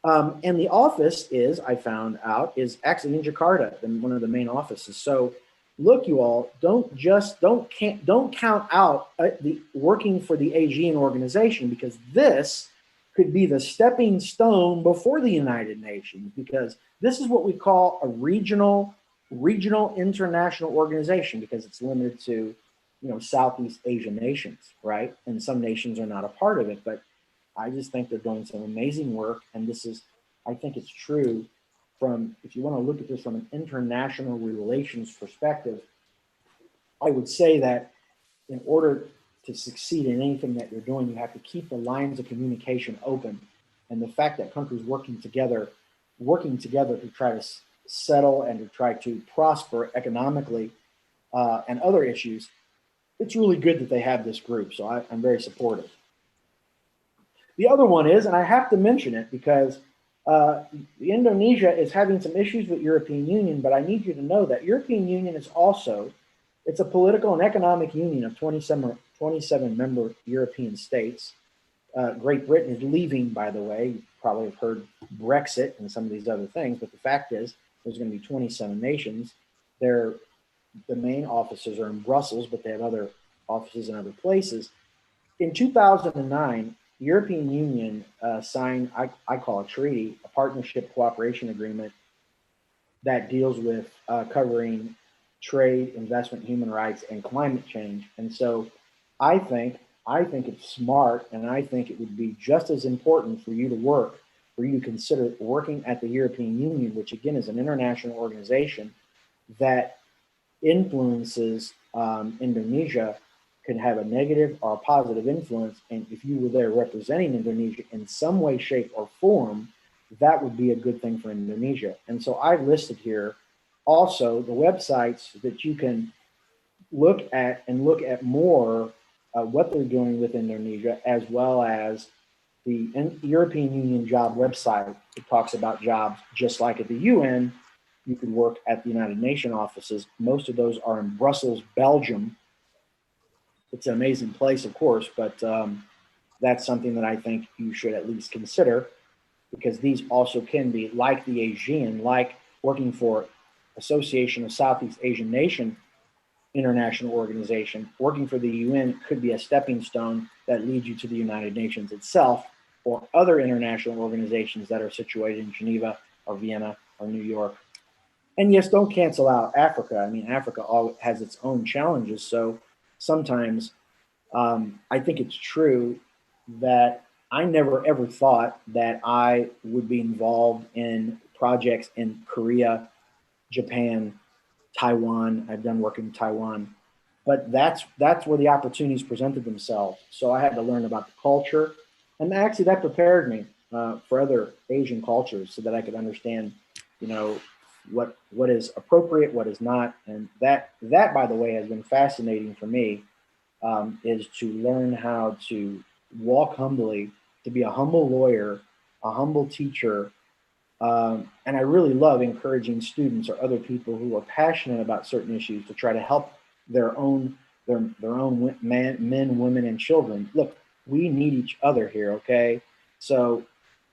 And the office I found out, is actually in Jakarta, one of the main offices. So look, you all, don't count out the working for the ASEAN organization, because this could be the stepping stone before the United Nations, because this is what we call a regional regional international organization because it's limited to, Southeast Asian nations, right? And some nations are not a part of it, but I just think they're doing some amazing work. And I think it's true if you want to look at this from an international relations perspective, I would say that in order to succeed in anything that you're doing, you have to keep the lines of communication open. And the fact that countries working together to try to settle and to try to prosper economically and other issues, it's really good that they have this group. So I'm very supportive. The other one is, and I have to mention it because Indonesia is having some issues with European Union, but I need you to know that European Union is also, it's a political and economic union of 27 member European states. Great Britain is leaving, by the way. You probably have heard Brexit and some of these other things, but the fact is there's going to be 27 nations. The main offices are in Brussels, but they have other offices in other places. In 2009, the European Union signed, I call a treaty, a partnership cooperation agreement that deals with covering trade, investment, human rights, and climate change. And so I think it's smart, and I think it would be just as important for you to consider working at the European Union, which again is an international organization that influences Indonesia, could have a negative or a positive influence. And if you were there representing Indonesia in some way, shape, or form, that would be a good thing for Indonesia. And so I've listed here also the websites that you can look at more what they're doing with Indonesia, as well as the European Union job website. It talks about jobs just like at the UN. You could work at the United Nations offices. Most of those are in Brussels, Belgium. It's an amazing place, of course, but that's something that I think you should at least consider, because these also can be like the ASEAN, like working for Association of Southeast Asian Nation international organization. Working for the UN could be a stepping stone that leads you to the United Nations itself, or other international organizations that are situated in Geneva or Vienna or New York. And yes, don't cancel out Africa. I mean, Africa has its own challenges. So sometimes I think it's true that I never ever thought that I would be involved in projects in Korea, Japan, Taiwan. I've done work in Taiwan, but that's where the opportunities presented themselves. So I had to learn about the culture, and actually that prepared me for other Asian cultures, so that I could understand, what is appropriate, what is not. And that by the way has been fascinating for me, is to learn how to walk humbly, to be a humble lawyer, a humble teacher. And I really love encouraging students or other people who are passionate about certain issues to try to help their own men, women, and children. Look, we need each other here, okay? So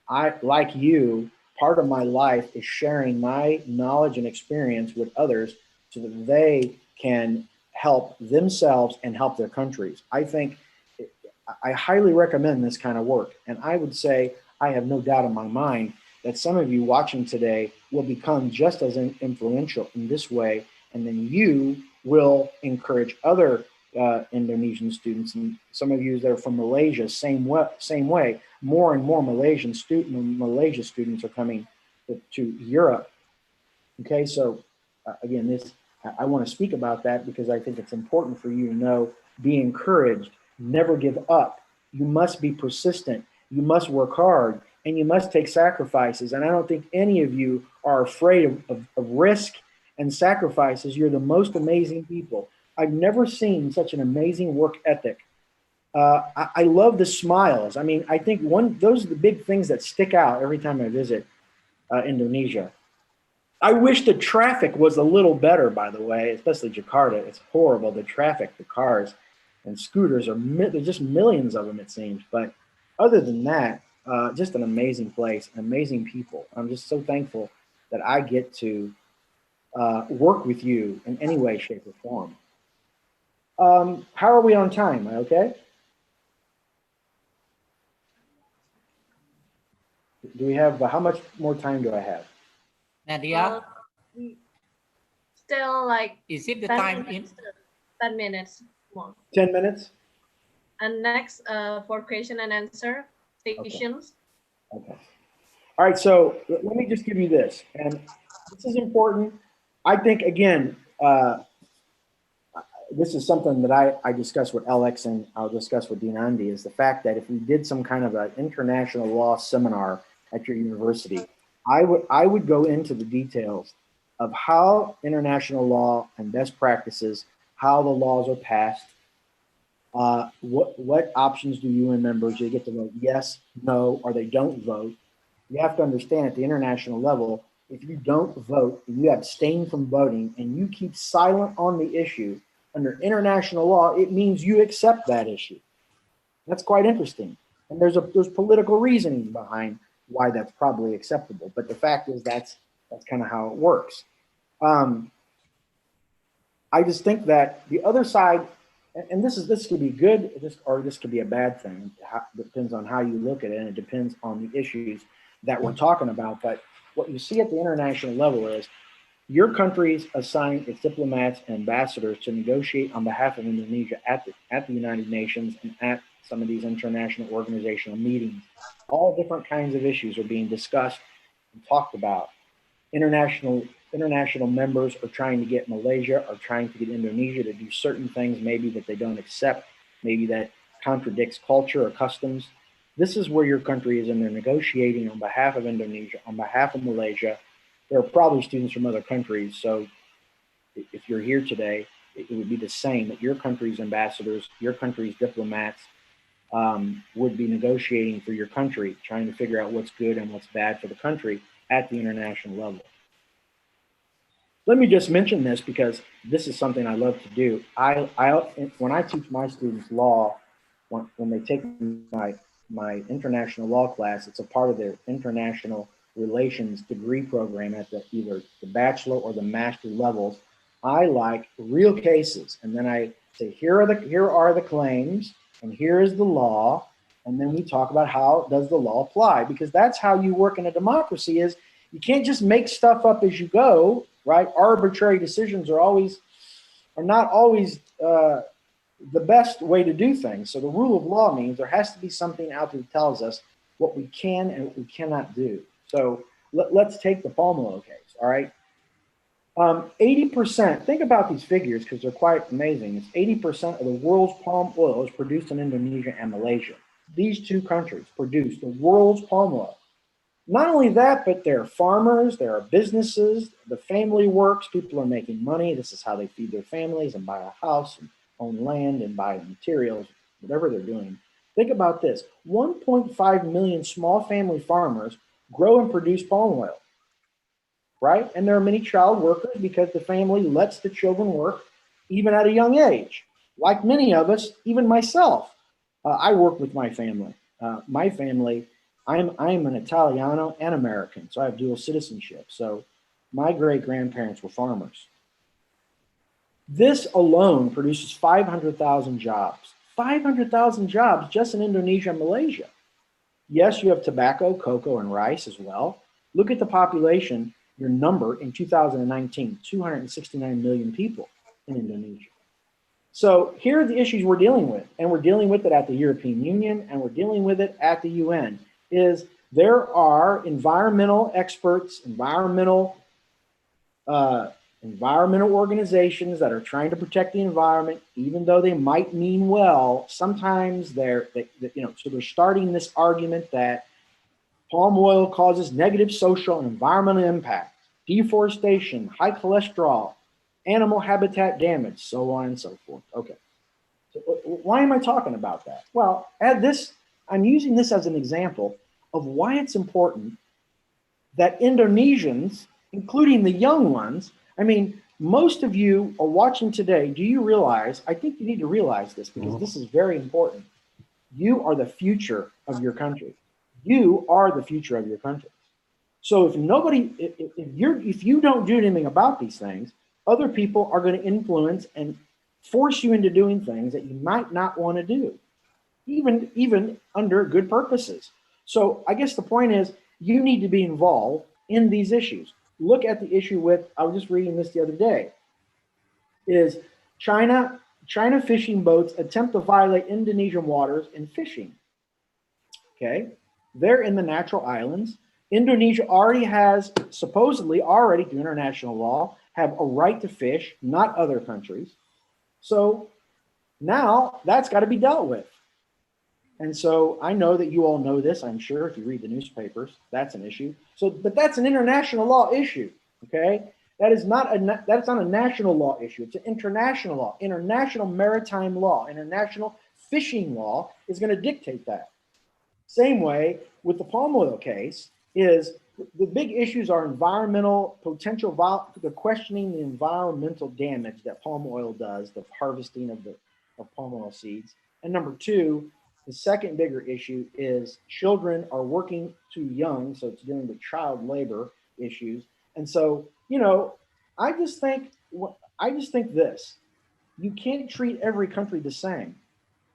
I, like you, part of my life is sharing my knowledge and experience with others so that they can help themselves and help their countries. I highly recommend this kind of work. And I would say, I have no doubt in my mind that some of you watching today will become just as influential in this way. And then you will encourage other Indonesian students, and some of you that are from Malaysia, same way. More and more Malaysia students are coming to Europe. Okay, so again, I want to speak about that because I think it's important for you to know. Be encouraged. Never give up. You must be persistent. You must work hard, and you must take sacrifices. And I don't think any of you are afraid of risk and sacrifices. You're the most amazing people. I've never seen such an amazing work ethic. I love the smiles. I mean, I think those are the big things that stick out every time I visit Indonesia. I wish the traffic was a little better, by the way, especially Jakarta. It's horrible, the traffic, the cars and scooters there's just millions of them, it seems. But other than that, just an amazing place, amazing people. I'm just so thankful that I get to work with you in any way, shape, or form. How are we on time? Am I okay? Do we have, how much more time do I have? Nadia? still like Is it the 10 time in? minutes, 10 minutes more. 10 minutes? And next, for question and answer sessions. Okay. All right, so let me just give you this, and this is important. I think, again, this is something that I discussed with Alex and I'll discuss with Dean Andy, is the fact that if we did some kind of an international law seminar at your university, I would go into the details of how international law and best practices, how the laws are passed, what options do UN members, they get to vote yes, no, or they don't vote. You have to understand at the international level, if you don't vote and you abstain from voting and you keep silent on the issue, under international law, it means you accept that issue. That's quite interesting. And there's political reasoning behind why that's probably acceptable. But the fact is that's kind of how it works. I just think that the other side, and this could be good, or this could be a bad thing. It depends on how you look at it, and it depends on the issues that we're talking about. But what you see at the international level is your countries assign its diplomats and ambassadors to negotiate on behalf of Indonesia at the United Nations and at some of these international organizational meetings. All different kinds of issues are being discussed and talked about. International members are trying to get Malaysia, are trying to get Indonesia to do certain things maybe that they don't accept, maybe that contradicts culture or customs. This is where your country is, and they're negotiating on behalf of Indonesia, on behalf of Malaysia. There are probably students from other countries, so if you're here today, it would be the same, that your country's ambassadors, your country's diplomats would be negotiating for your country, trying to figure out what's good and what's bad for the country at the international level. Let me just mention this because this is something I love to do. When I teach my students law, when they take my international law class, it's a part of their international relations degree program at either the bachelor or the master levels. I like real cases, and then I say, here are the claims, and here is the law, and then we talk about how does the law apply, because that's how you work in a democracy. Is you can't just make stuff up as you go, right? Arbitrary decisions are not always the best way to do things. So the rule of law means there has to be something out there that tells us what we can and what we cannot do. So let's take the palm oil case, all right? 80%, think about these figures because they're quite amazing. It's 80% of the world's palm oil is produced in Indonesia and Malaysia. These two countries produce the world's palm oil. Not only that, but there are farmers, there are businesses, the family works, people are making money. This is how they feed their families and buy a house and own land and buy materials, whatever they're doing. Think about this, 1.5 million small family farmers grow and produce palm oil, right? And there are many child workers because the family lets the children work even at a young age. Like many of us, even myself, I work with my family. I'm an Italiano and American, so I have dual citizenship. So my great-grandparents were farmers. This alone produces 500,000 jobs. 500,000 jobs just in Indonesia and Malaysia. Yes, you have tobacco, cocoa, and rice as well. Look at the population, your number in 2019, 269 million people in Indonesia. So here are the issues we're dealing with, and we're dealing with it at the European Union, and we're dealing with it at the UN, is there are environmental experts, environmental organizations that are trying to protect the environment, even though they might mean well. Sometimes so they're starting this argument that palm oil causes negative social and environmental impact, deforestation, high cholesterol, animal habitat damage, so on and so forth. Okay, so why am I talking about that? Well, I'm using this as an example of why it's important that Indonesians, including the young ones, I mean, most of you are watching today. Do you realize, I think you need to realize this because this is very important. You are the future of your country. You are the future of your country. So if you don't do anything about these things, other people are going to influence and force you into doing things that you might not want to do, even under good purposes. So I guess the point is you need to be involved in these issues. look at the issue with, I was just reading this the other day, is China fishing boats attempt to violate Indonesian waters in fishing. Okay, they're in the natural islands. Indonesia already has, supposedly already through international law, have a right to fish, not other countries. So now that's got to be dealt with. And so I know that you all know this, I'm sure, if you read the newspapers, that's an issue. So, but that's an international law issue, okay? That's not a national law issue. It's an international law. International maritime law, international fishing law is going to dictate that. Same way with the palm oil case is the big issues are environmental potential, the questioning the environmental damage that palm oil does, the harvesting of palm oil seeds. And number two, the second bigger issue is children are working too young, so it's dealing with child labor issues. And so, you know, I just think this: you can't treat every country the same.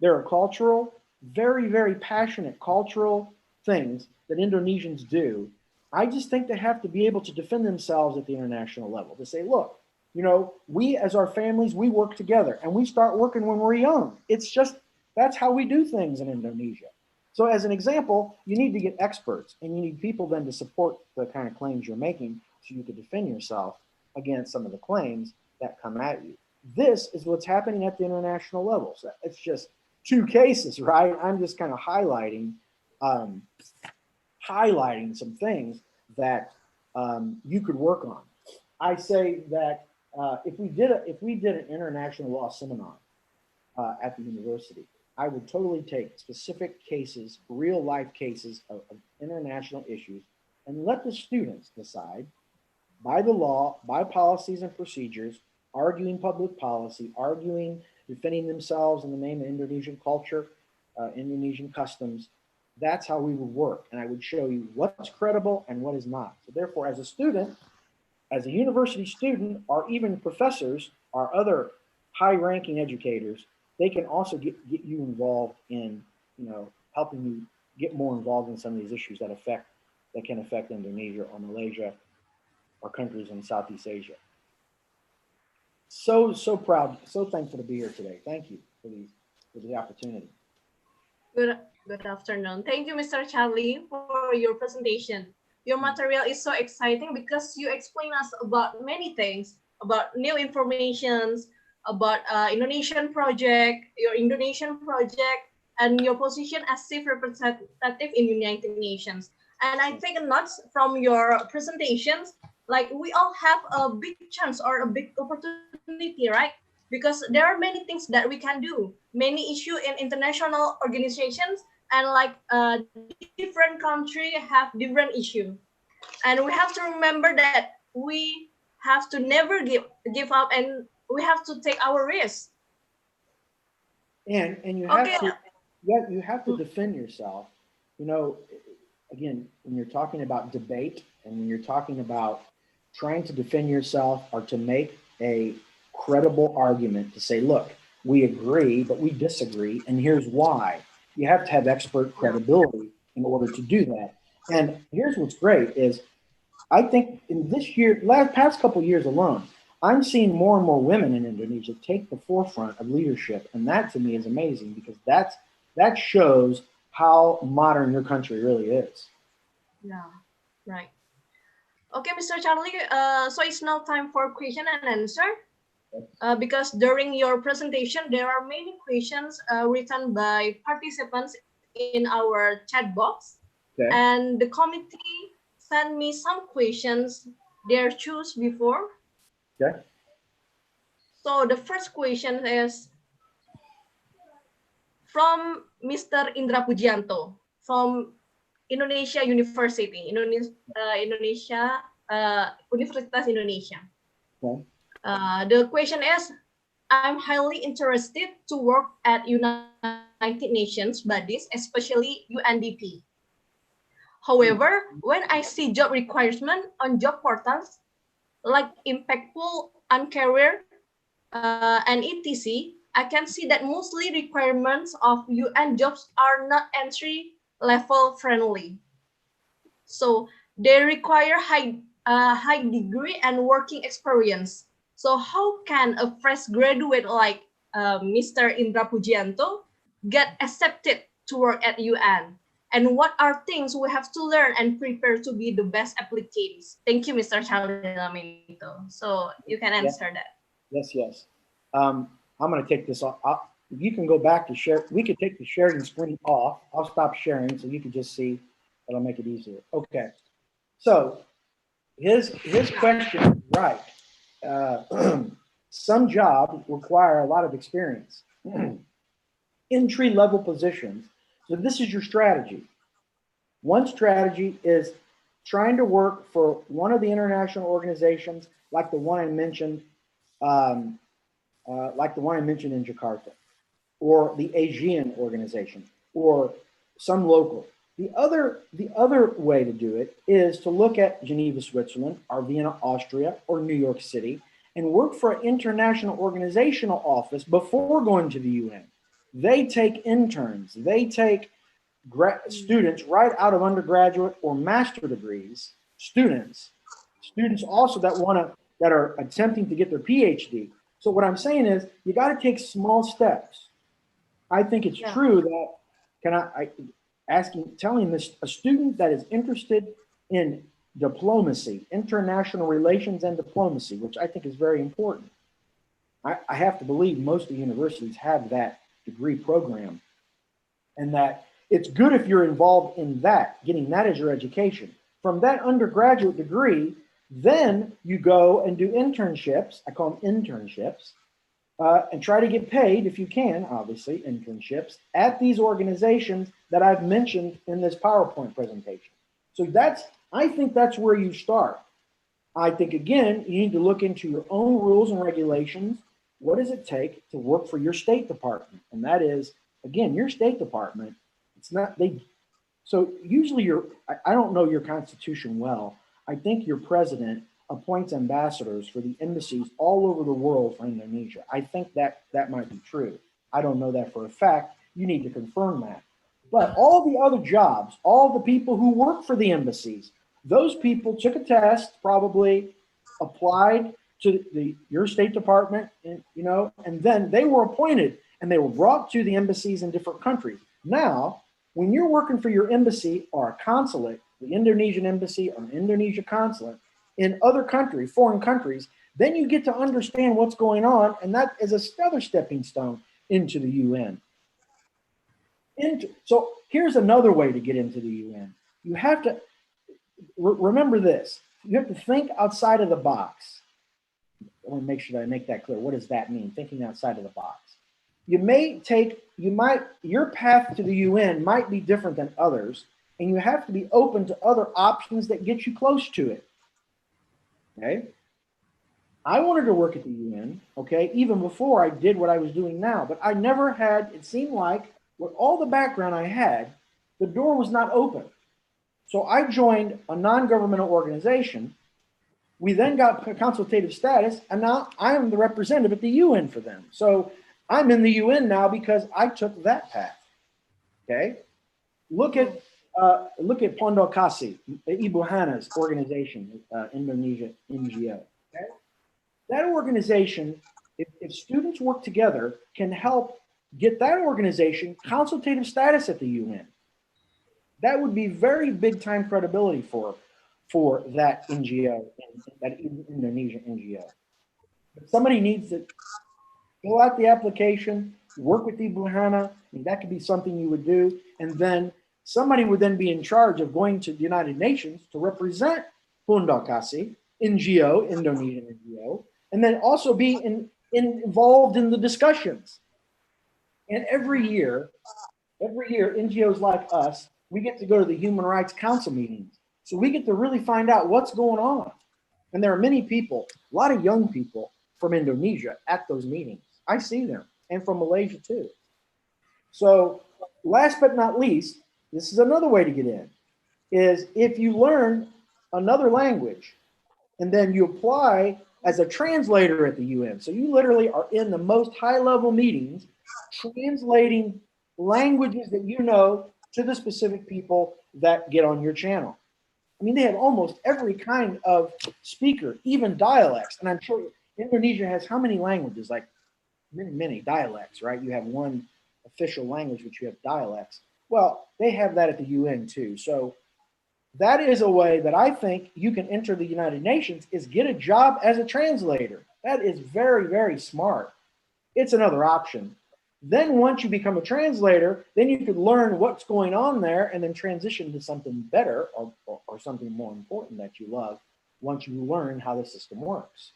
There are cultural, very, very passionate cultural things that Indonesians do. I just think they have to be able to defend themselves at the international level to say, look, you know, we as our families, we work together and we start working when we're young. It's just, that's how we do things in Indonesia. So as an example, you need to get experts and you need people then to support the kind of claims you're making so you can defend yourself against some of the claims that come at you. This is what's happening at the international level. So it's just two cases, right? I'm just kind of highlighting some things that you could work on. I say that if we did an international law seminar at the university, I would totally take specific cases, real life cases of international issues, and let the students decide by the law, by policies and procedures, arguing public policy, arguing, defending themselves in the name of Indonesian culture, Indonesian customs. That's how we would work. And I would show you what's credible and what is not. So therefore, as a student, as a university student, or even professors or other high-ranking educators, they can also get you involved in, you know, helping you get more involved in some of these issues that can affect Indonesia or Malaysia or countries in Southeast Asia. So proud, so thankful to be here today. Thank you for the opportunity. Good afternoon. Thank you, Mr. Charlie, for your presentation. Your material is so exciting because you explain us about many things, about new informations, about Indonesian project, your Indonesian project, and your position as chief representative in United Nations. And I take notes from your presentations, like we all have a big chance or a big opportunity, right? Because there are many things that we can do, many issues in international organizations, and like different countries have different issues. And we have to remember that we have to never give up, and we have to take our risk. And you have to defend yourself. You know, again, when you're talking about debate and when you're talking about trying to defend yourself or to make a credible argument to say, look, we agree, but we disagree, and here's why. You have to have expert credibility in order to do that. And here's what's great is, I think in this year, past couple years alone, I'm seeing more and more women in Indonesia take the forefront of leadership, and that to me is amazing because that shows how modern your country really is. Yeah, right. Okay, Mr. Charlie, so it's now time for question and answer. Because during your presentation, there are many questions written by participants in our chat box. Okay. And the committee sent me some questions they choose before. Okay. So the first question is from Mr. Indra Pujianto from Indonesia University, Universitas Indonesia. Okay. The question is, I'm highly interested to work at United Nations bodies, especially UNDP. However, when I see job requirements on job portals, like Impactful, Uncareer, and etc., I can see that mostly requirements of UN jobs are not entry level friendly. So they require high a high degree and working experience. So how can a fresh graduate like Mr. Indra Pujianto get accepted to work at UN? And what are things we have to learn and prepare to be the best applicants? Thank you, Mr. Charlie Lamento. So you can answer that. Yes, yes. I'm going to take this off. You can go back to share. We could take the sharing screen off. I'll stop sharing so you can just see. That'll make it easier. Okay. So his question is right. Some jobs require a lot of experience. Entry-level positions. So this is your strategy. One strategy is trying to work for one of the international organizations, like the one I mentioned, in Jakarta, or the Asian organization, or some local. The other way to do it is to look at Geneva, Switzerland, or Vienna, Austria, or New York City, and work for an international organizational office before going to the UN. They take interns. They take students right out of undergraduate or master degrees. Students also that are attempting to get their PhD. So what I'm saying is, you got to take small steps. I think it's true that telling this a student that is interested in diplomacy, international relations and diplomacy, which I think is very important. I have to believe most of the universities have that degree program, and that it's good if you're involved in that, getting that as your education. From that undergraduate degree, then you go and do internships. I call them internships, and try to get paid if you can, obviously, internships at these organizations that I've mentioned in this PowerPoint presentation. So I think that's where you start. I think, again, you need to look into your own rules and regulations. What does it take to work for your State Department? And that is, again, your State Department, so usually I don't know your constitution well. I think your president appoints ambassadors for the embassies all over the world for Indonesia. I think that might be true. I don't know that for a fact. You need to confirm that. But all the other jobs, all the people who work for the embassies, those people took a test, probably applied to your State Department, and then they were appointed and they were brought to the embassies in different countries. Now, when you're working for your embassy or a consulate, the Indonesian embassy or an Indonesia consulate in other countries, foreign countries, then you get to understand what's going on, and that is another stepping stone into the UN. So here's another way to get into the UN. You have to remember this. You have to think outside of the box. I want to make sure that I make that clear. What does that mean? Thinking outside of the box. Your path to the UN might be different than others, and you have to be open to other options that get you close to it. Okay? I wanted to work at the UN, okay, even before I did what I was doing now, but I never had, it seemed like, with all the background I had, the door was not open. So I joined a non-governmental organization. We then got consultative status, and now I am the representative at the UN for them. So I'm in the UN now because I took that path. Okay, look at Pondok Kasih, Ibu Hanna's organization, Indonesia NGO. Okay? That organization, if students work together, can help get that organization consultative status at the UN. That would be very big time credibility for that NGO, that Indonesia NGO. But somebody needs to fill out the application, work with Ibu Hanna, and that could be something you would do. And then somebody would then be in charge of going to the United Nations to represent Pondok Kasih, NGO, Indonesian NGO, and then also be involved in the discussions. And every year, NGOs like us, we get to go to the Human Rights Council meetings. So we get to really find out what's going on. And there are many people, a lot of young people from Indonesia at those meetings. I see them, and from Malaysia too. So last but not least, this is another way to get in, is if you learn another language and then you apply as a translator at the UN. So you literally are in the most high-level meetings, translating languages that you know to the specific people that get on your channel. I mean, they have almost every kind of speaker, even dialects. And I'm sure Indonesia has how many languages? Like many dialects, right? You have one official language, but you have dialects. Well, they have that at the UN too. So that is a way that I think you can enter the United Nations, is get a job as a translator. That is very, very smart. It's another option. Then once you become a translator, then you could learn what's going on there and then transition to something better or something more important that you love once you learn how the system works.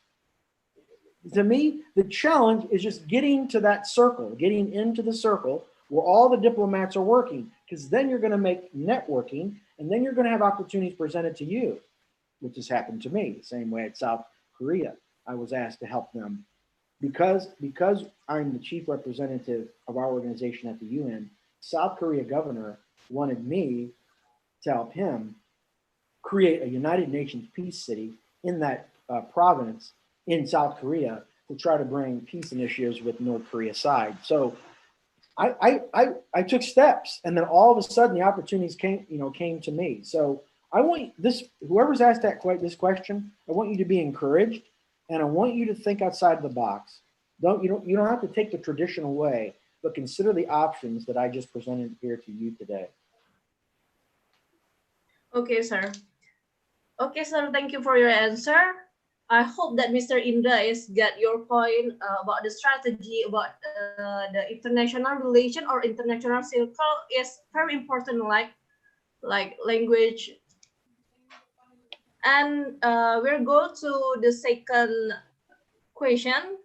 To me, the challenge is just getting to that circle, getting into the circle where all the diplomats are working, because then you're going to make networking and then you're going to have opportunities presented to you, which has happened to me. The same way at South Korea, I was asked to help them because I'm the chief representative of our organization at the UN. South Korea governor wanted me to help him create a United Nations peace city in that province in South Korea to try to bring peace initiatives with North Korea side. So I took steps, and then all of a sudden the opportunities came to me. So I want this, whoever's asked this question, I want you to be encouraged, and I want you to think outside the box. You don't have to take the traditional way, but consider the options that I just presented here to you today. Okay, sir. Okay, sir, thank you for your answer. I hope that Mr. Indra is get your point about the strategy about the international relation or international circle is very important, like language. And we'll go to the second question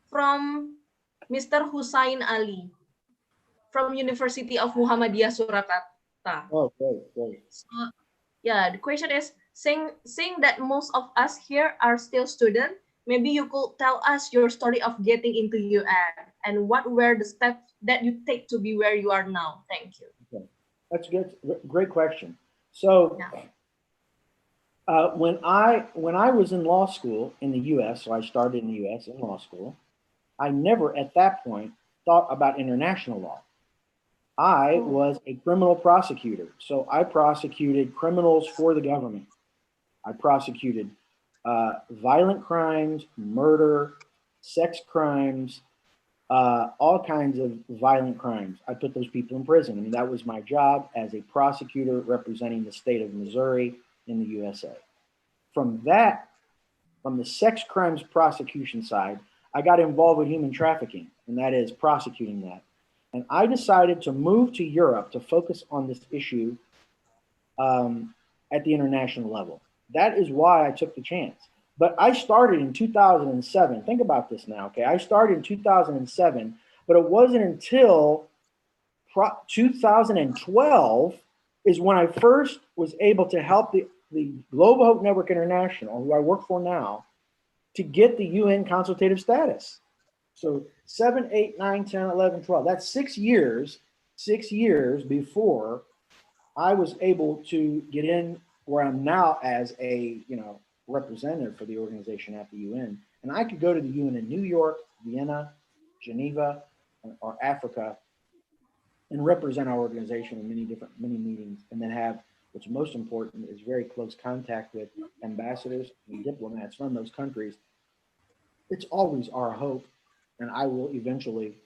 from Mr. Hussain Ali from University of Muhammadiyah Surakarta. Oh, great. So, yeah, the question is, seeing that most of us here are still students, maybe you could tell us your story of getting into UN and what were the steps that you take to be where you are now. Thank you. Okay. That's good. Great question. So when I was in law school in the U.S., so I started in the U.S. in law school, I never at that point thought about international law. I was a criminal prosecutor, so I prosecuted criminals for the government. I prosecuted violent crimes, murder, sex crimes, all kinds of violent crimes. I put those people in prison. I mean, that was my job as a prosecutor representing the state of Missouri in the USA. From the sex crimes prosecution side, I got involved with human trafficking, and that is prosecuting that. And I decided to move to Europe to focus on this issue at the international level. That is why I took the chance. But I started in 2007. Think about this now, okay? I started in 2007, but it wasn't until 2012 is when I first was able to help the Global Hope Network International, who I work for now, to get the UN consultative status. So 7, 8, 9, 10, 11, 12. That's 6 years before I was able to get in where I'm now as a representative for the organization at the UN. And I could go to the UN in New York, Vienna, Geneva, or Africa and represent our organization in many meetings, and then have, what's most important, is very close contact with ambassadors and diplomats from those countries. It's always our hope, and I eventually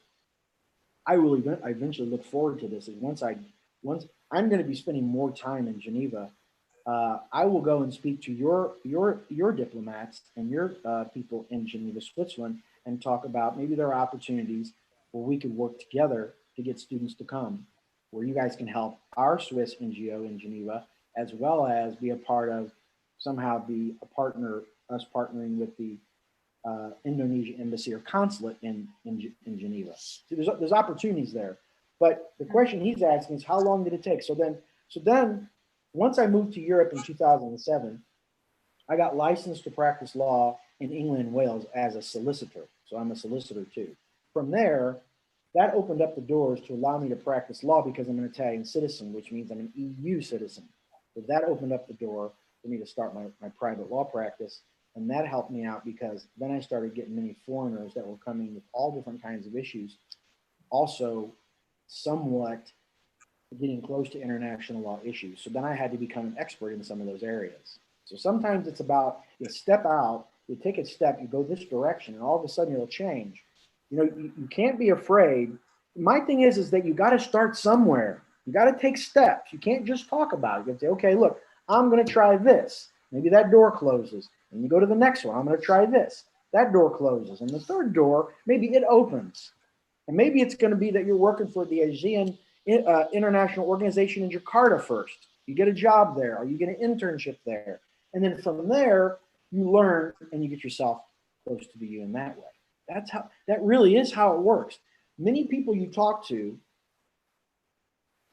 look forward to this. Is once I'm going to be spending more time in Geneva, I will go and speak to your diplomats and your people in Geneva, Switzerland, and talk about maybe there are opportunities where we could work together to get students to come, where you guys can help our Swiss NGO in Geneva, as well as be a part of, somehow be a partner, us partnering with the Indonesia embassy or consulate in Geneva. So there's opportunities there. But the question he's asking is, how long did it take? So then once I moved to Europe in 2007, I got licensed to practice law in England and Wales as a solicitor. So I'm a solicitor too. From there, that opened up the doors to allow me to practice law because I'm an Italian citizen, which means I'm an EU citizen. So that opened up the door for me to start my private law practice. And that helped me out because then I started getting many foreigners that were coming with all different kinds of issues. Also, somewhat getting close to international law issues. So then I had to become an expert in some of those areas. So sometimes it's about you step out, you take a step, you go this direction, and all of a sudden it'll change. You know, you can't be afraid. My thing is that you got to start somewhere. You got to take steps. You can't just talk about it. You have to say, okay, look, I'm going to try this. Maybe that door closes, and you go to the next one. I'm going to try this. That door closes, and the third door, maybe it opens. And maybe it's going to be that you're working for the ASEAN International Organization in Jakarta first. You get a job there, or you get an internship there. And then from there, you learn and you get yourself close to the UN that way. That really is how it works. Many people you talk to,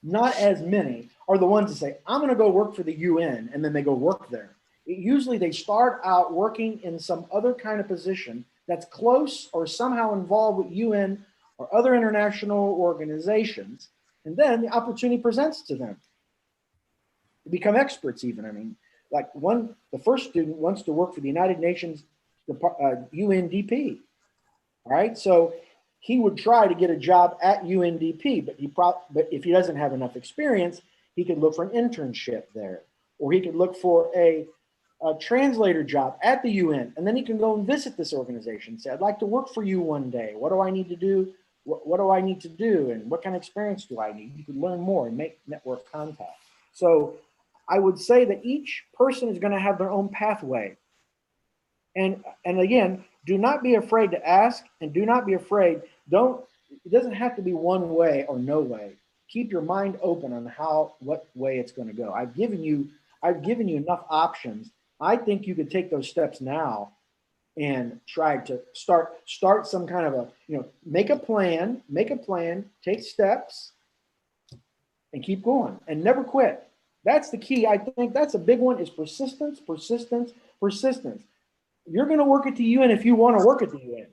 not as many, are the ones that say, I'm going to go work for the UN, and then they go work there. Usually they start out working in some other kind of position that's close or somehow involved with UN or other international organizations, and then the opportunity presents to them to become experts even. I mean, like the first student wants to work for the United Nations UNDP, all right? So he would try to get a job at UNDP, but if he doesn't have enough experience, he could look for an internship there, or he could look for a translator job at the UN, and then he can go and visit this organization and say, I'd like to work for you one day. What do I need to do? What do I need to do? And what kind of experience do I need? You could learn more and make network contact. So I would say that each person is going to have their own pathway. And again, do not be afraid to ask, and do not be afraid. It doesn't have to be one way or no way. Keep your mind open on what way it's going to go. I've given you enough options. I think you could take those steps now and try to start some kind of make a plan, take steps, and keep going and never quit. That's the key. I think that's a big one, is persistence. You're going to work at the UN if you want to work at the UN.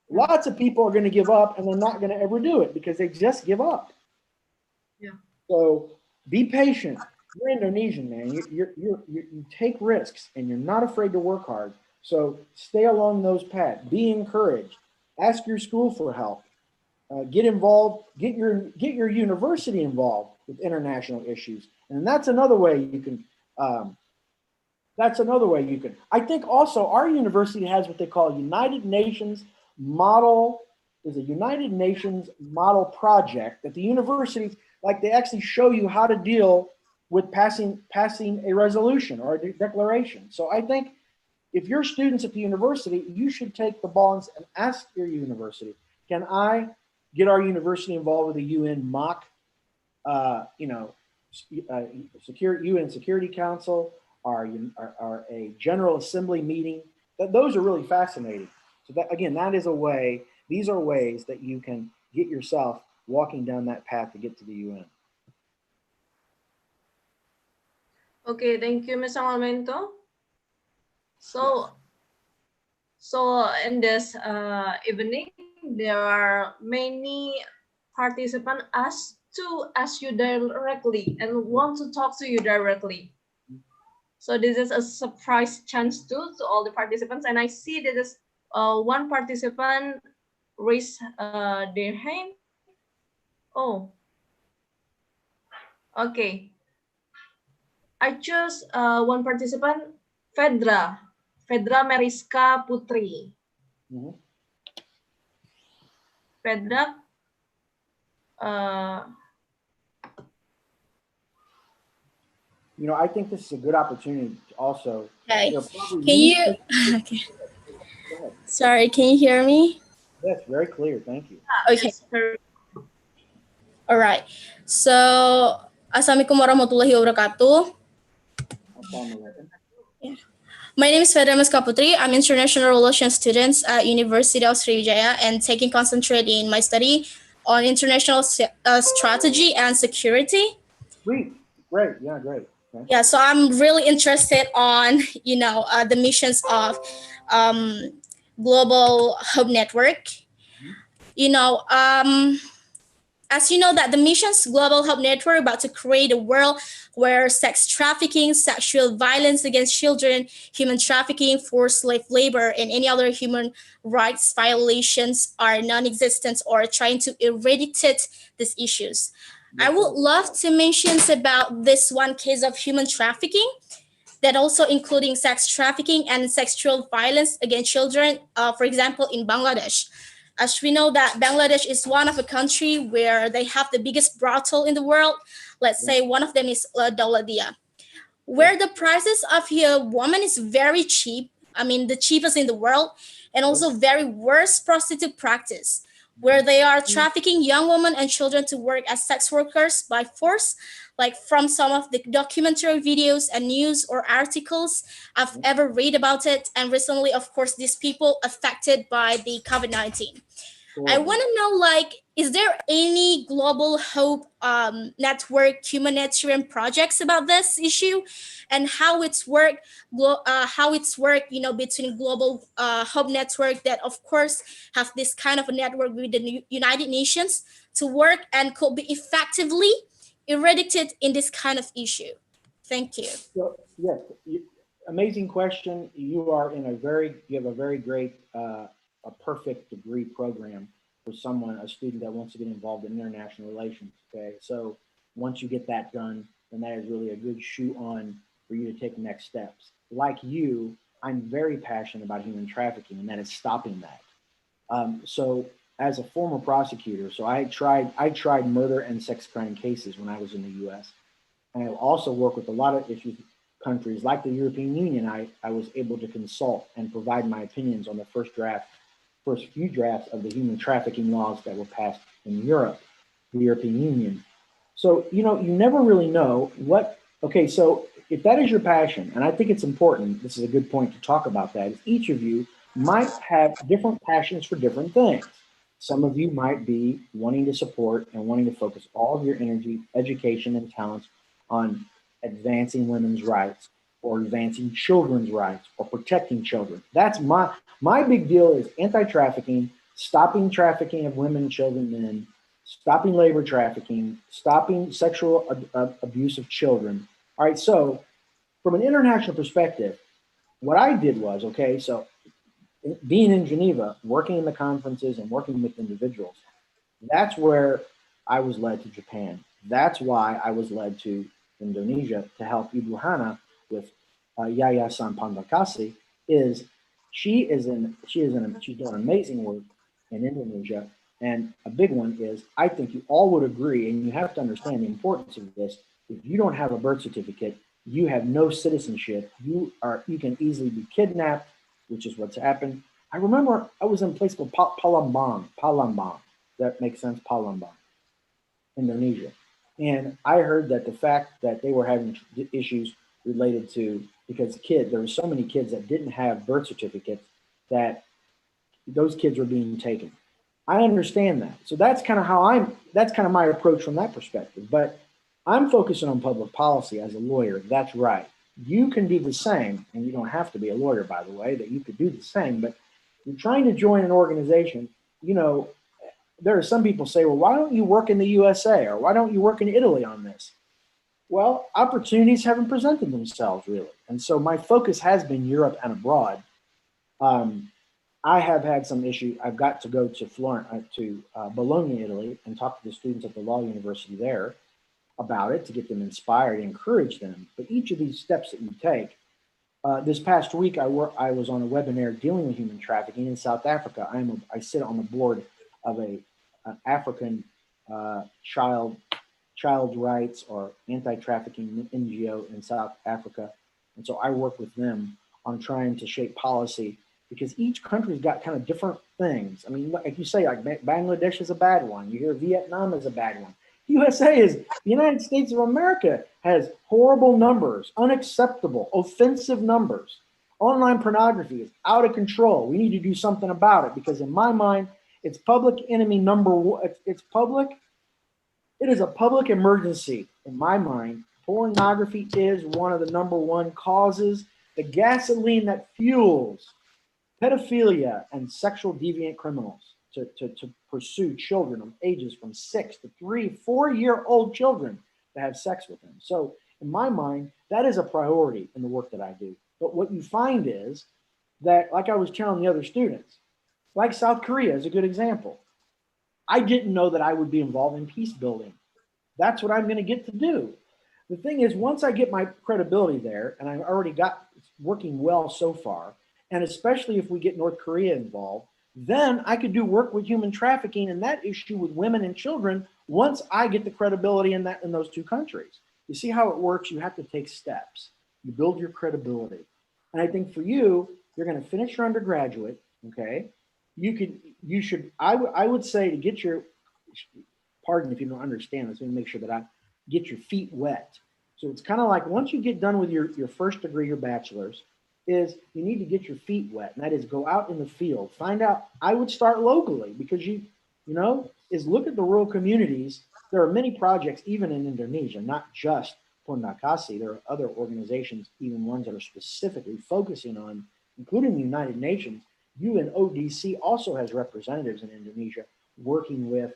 Lots of people are going to give up, and they're not going to ever do it because they just give up. Yeah. So be patient. You're Indonesian, man. You take risks, and you're not afraid to work hard. So stay along those paths. Be encouraged. Ask your school for help. Get involved. Get your university involved with international issues, and that's another way you can. I think also our university has what they call United Nations model. There's a United Nations model project that the universities, like, they actually show you how to deal with passing a resolution or a declaration. So I think if you're students at the university, you should take the ball and ask your university, can I get our university involved with a UN mock, UN Security Council, or a General Assembly meeting? Those are really fascinating. So these are ways that you can get yourself walking down that path to get to the UN. Okay, thank you, Mr. Lamento. So in this evening, there are many participants asked to ask you directly and want to talk to you directly. So this is a surprise chance to all the participants. And I see there is one participant raise their hand. Oh, okay. I choose one participant, Fedra Meriska Putri. Mm-hmm. Fedra, I think this is a good opportunity to also. Okay. Can you? Okay. Sorry, can you hear me? Yes, very clear. Thank you. Okay. All right. So, Assalamualaikum warahmatullahi wabarakatuh. Yeah. My name is Fedra Meriska Putri. I'm international relations student at University of Sriwijaya and taking concentrate in my study on international strategy and security. Great. Yeah, great. Okay. Yeah, so I'm really interested on, the missions of Global Hub Network. As you know that the mission's Global Hub Network about to create a world where sex trafficking, sexual violence against children, human trafficking, forced slave labor, and any other human rights violations are non-existent or trying to eradicate these issues. I would love to mention about this one case of human trafficking, that also including sex trafficking and sexual violence against children, for example, in Bangladesh. As we know that Bangladesh is one of a country where they have the biggest brothel in the world. Let's say one of them is Dauladia, where the prices of a woman is very cheap. I mean, the cheapest in the world, and also very worst prostitute practice, where they are trafficking young women and children to work as sex workers by force. Like from some of the documentary videos and news or articles I've ever read about it. And recently, of course, these people affected by the COVID-19. I want to know, like, is there any global hope network humanitarian projects about this issue, and how it's work, you know, between global hope network that, of course, have this kind of a network with the United Nations to work and could be effectively eradicated in this kind of issue? Thank you. So, yes, amazing question. You are in you have a very great, a perfect degree program for a student that wants to get involved in international relations. Okay, so once you get that done, then that is really a good shoe on for you to take next steps. Like you, I'm very passionate about human trafficking, and that is stopping that. So as a former prosecutor, so I tried murder and sex crime cases when I was in the U.S. And I also work with a lot of countries like the European Union. I was able to consult and provide my opinions on the first few drafts of the human trafficking laws that were passed in Europe, the European Union. So, you know, you never really know okay, so if that is your passion, and I think it's important, this is a good point to talk about that, is each of you might have different passions for different things. Some of you might be wanting to support and wanting to focus all of your energy, education, and talents on advancing women's rights or advancing children's rights or protecting children. That's my big deal is anti-trafficking, stopping trafficking of women, children, men, stopping labor trafficking, stopping sexual abuse of children. All right, so from an international perspective, what I did was, okay, so being in Geneva, working in the conferences and working with individuals, that's where I was led to Japan. That's why I was led to Indonesia to help Ibu Hanna with Yayasan Pandakasi. She's doing amazing work in Indonesia, and a big one is, I think you all would agree, and you have to understand the importance of this. If you don't have a birth certificate, you have no citizenship. You can easily be kidnapped, which is what's happened. I remember I was in a place called Palembang. That makes sense, Palembang, Indonesia. And I heard that the fact that they were having issues related to, because there were so many kids that didn't have birth certificates, that those kids were being taken. I understand that. So that's kind of my approach from that perspective. But I'm focusing on public policy as a lawyer. That's right. You can do the same, and you don't have to be a lawyer, by the way, that you could do the same. But you're trying to join an organization, you know, there are some people say, well, why don't you work in the USA, or why don't you work in Italy on this? Well, opportunities haven't presented themselves really. And so my focus has been Europe and abroad. I have had some issues. I've got to go to Bologna, Italy, and talk to the students at the law university there about it to get them inspired and encourage them. But each of these steps that you take, this past week, I was on a webinar dealing with human trafficking in South Africa. I sit on the board of an African child rights or anti-trafficking NGO in South Africa. And so I work with them on trying to shape policy, because each country's got kind of different things. I mean, like you say, like Bangladesh is a bad one. You hear Vietnam is a bad one. The United States of America has horrible numbers, unacceptable, offensive numbers. Online pornography is out of control. We need to do something about it, because in my mind, it's public enemy number one. It is a public emergency in my mind. Pornography is one of the number one causes, the gasoline that fuels pedophilia and sexual deviant criminals to pursue children of ages from 6 to 3-4-year-old children to have sex with them. So in my mind, that is a priority in the work that I do. But what you find is that, like I was telling the other students, like South Korea is a good example. I didn't know that I would be involved in peace building. That's what I'm going to get to do. The thing is, once I get my credibility there, and I've already got working well so far, and especially if we get North Korea involved, then I could do work with human trafficking and that issue with women and children once I get the credibility in those two countries. You see how it works? You have to take steps. You build your credibility. And I think for you, you're going to finish your undergraduate, okay? I would say to get your, pardon if you don't understand this, let me make sure that I get your feet wet. So it's kind of like once you get done with your first degree, your bachelor's, is you need to get your feet wet. And that is go out in the field, find out. I would start locally because is look at the rural communities. There are many projects, even in Indonesia, not just Pondakasi. There are other organizations, even ones that are specifically focusing on, including the United Nations. UNODC also has representatives in Indonesia working with,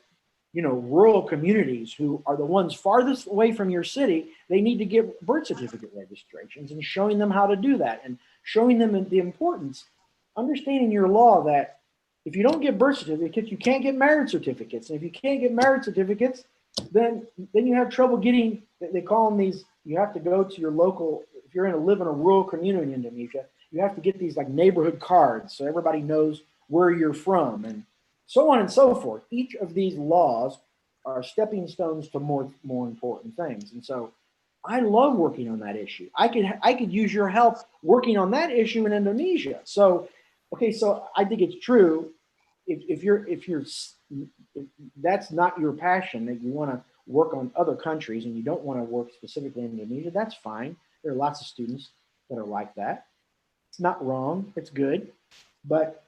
rural communities who are the ones farthest away from your city. They need to get birth certificate registrations and showing them how to do that and showing them the importance, understanding your law that if you don't get birth certificates, you can't get marriage certificates. And if you can't get marriage certificates, then you have trouble getting, they call them these, you have to go to your local, if you're live in a rural community in Indonesia, you have to get these like neighborhood cards so everybody knows where you're from and so on and so forth. Each of these laws are stepping stones to more important things. And so I love working on that issue. I could use your help working on that issue in Indonesia. So, okay, so I think it's true. If that's not your passion, that you want to work on other countries and you don't want to work specifically in Indonesia, that's fine. There are lots of students that are like that. It's not wrong, it's good. But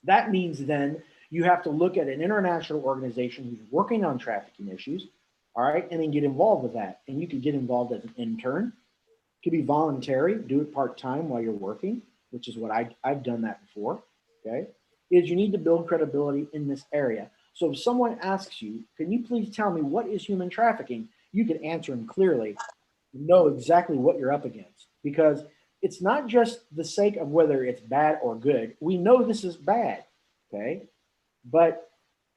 that means then you have to look at an international organization who's working on trafficking issues, all right, and then get involved with that. And you could get involved as an intern. It could be voluntary, do it part-time while you're working, which is what I've done that before, okay? Is you need to build credibility in this area. So if someone asks you, can you please tell me what is human trafficking? You can answer them clearly, know exactly what you're up against, because it's not just the sake of whether it's bad or good. We know this is bad, okay? But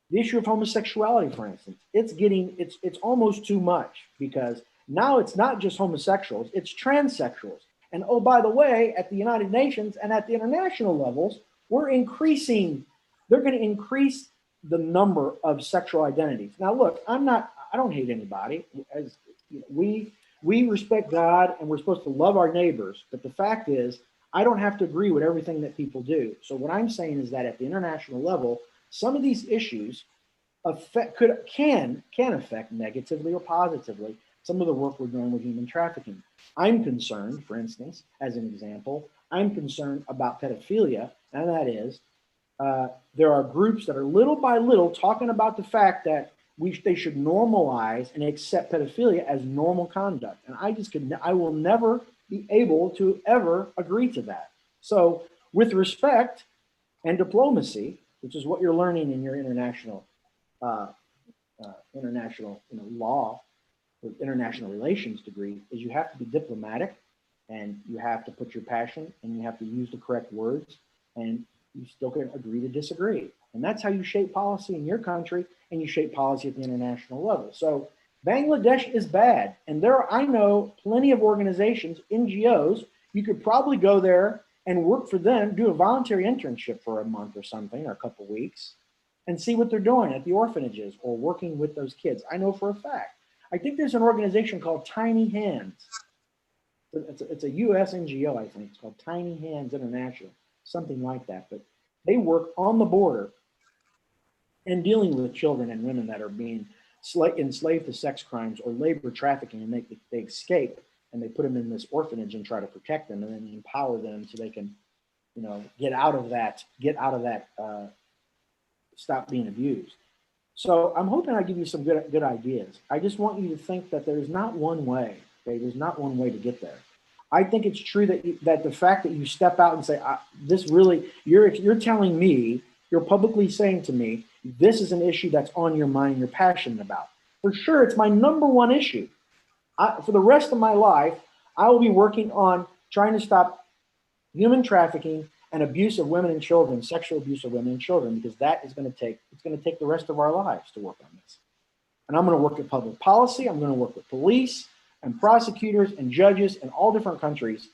the issue of homosexuality, for instance, it's almost too much, because now it's not just homosexuals, it's transsexuals. And oh, by the way, at the United Nations and at the international levels, they're going to increase the number of sexual identities. Now, look, I don't hate anybody. As we respect God and we're supposed to love our neighbors. But the fact is, I don't have to agree with everything that people do. So what I'm saying is that at the international level, some of these issues can affect negatively or positively some of the work we're doing with human trafficking. I'm concerned, for instance, as an example, I'm concerned about pedophilia, and that is there are groups that are little by little talking about the fact that they should normalize and accept pedophilia as normal conduct. And I will never be able to ever agree to that. So with respect and diplomacy, which is what you're learning in your international law or international relations degree, is you have to be diplomatic and you have to put your passion and you have to use the correct words, and you still can agree to disagree. And that's how you shape policy in your country and you shape policy at the international level. So Bangladesh is bad. And I know plenty of organizations, NGOs, you could probably go there and work for them, do a voluntary internship for a month or something, or a couple of weeks, and see what they're doing at the orphanages or working with those kids. I know for a fact. I think there's an organization called Tiny Hands. It's a US NGO, I think. It's called Tiny Hands International, something like that. But they work on the border and dealing with children and women that are being enslaved to sex crimes or labor trafficking, and they escape and they put them in this orphanage and try to protect them and then empower them so they can, get out of that, stop being abused. So I'm hoping I give you some good ideas. I just want you to think that there's not one way. Okay, there's not one way to get there. I think it's true that the fact that you step out and say, you're telling me, you're publicly saying to me, this is an issue that's on your mind, you're passionate about. For sure, it's my number one issue. For the rest of my life, I will be working on trying to stop human trafficking and abuse of women and children, sexual abuse of women and children, because it's going to take the rest of our lives to work on this. and I'm going to work at public policy. I'm going to work with police and prosecutors and judges in all different countries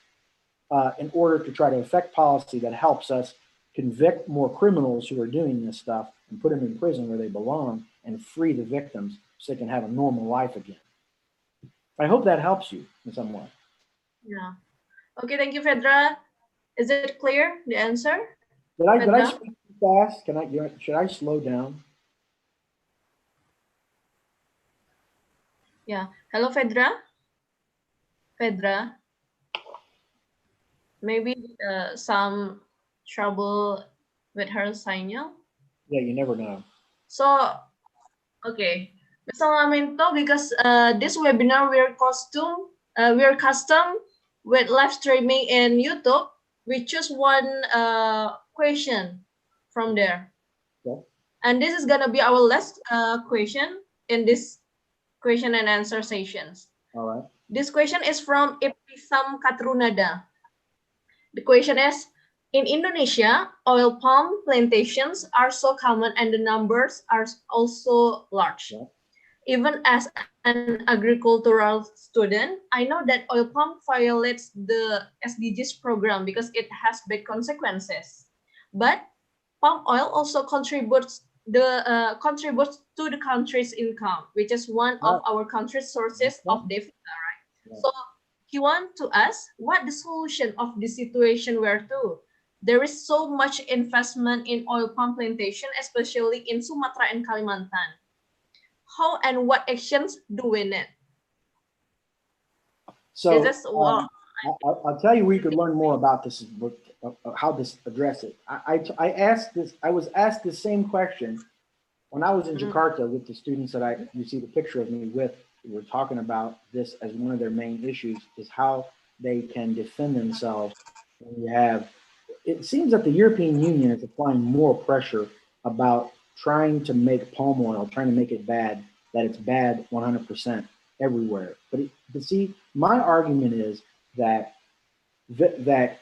in order to try to affect policy that helps us convict more criminals who are doing this stuff and put them in prison where they belong and free the victims so they can have a normal life again. I hope that helps you in some way. Yeah. Okay, thank you, Fedra. Is it clear, the answer? Did I speak too fast? Should I slow down? Yeah. Hello, Fedra. Fedra. Maybe some trouble with her signal. Yeah, you never know. So, okay. Mr. Lamento, because this webinar we're custom with live streaming in YouTube. We choose one question from there. Okay. And this is gonna be our last question in this question and answer sessions. All right. This question is from Ibtisam Katrunada. The question is, in Indonesia, oil palm plantations are so common and the numbers are also large. Yeah. Even as an agricultural student, I know that oil palm violates the SDGs program because it has big consequences. But palm oil also contributes to the country's income, which is one of our country's sources of devisa, right? Yeah. So he wants to ask what the solution of the situation were to. There is so much investment in oil palm plantation, especially in Sumatra and Kalimantan. How and what actions do we need? So I'll tell you where you could learn more about this, how this address it. I was asked the same question when I was in Jakarta with the students that you see the picture of me with. We're talking about this as one of their main issues is how they can defend themselves when you have. It seems that the European Union is applying more pressure about trying to make palm oil, trying to make it bad, that it's bad 100% everywhere. But see, my argument is that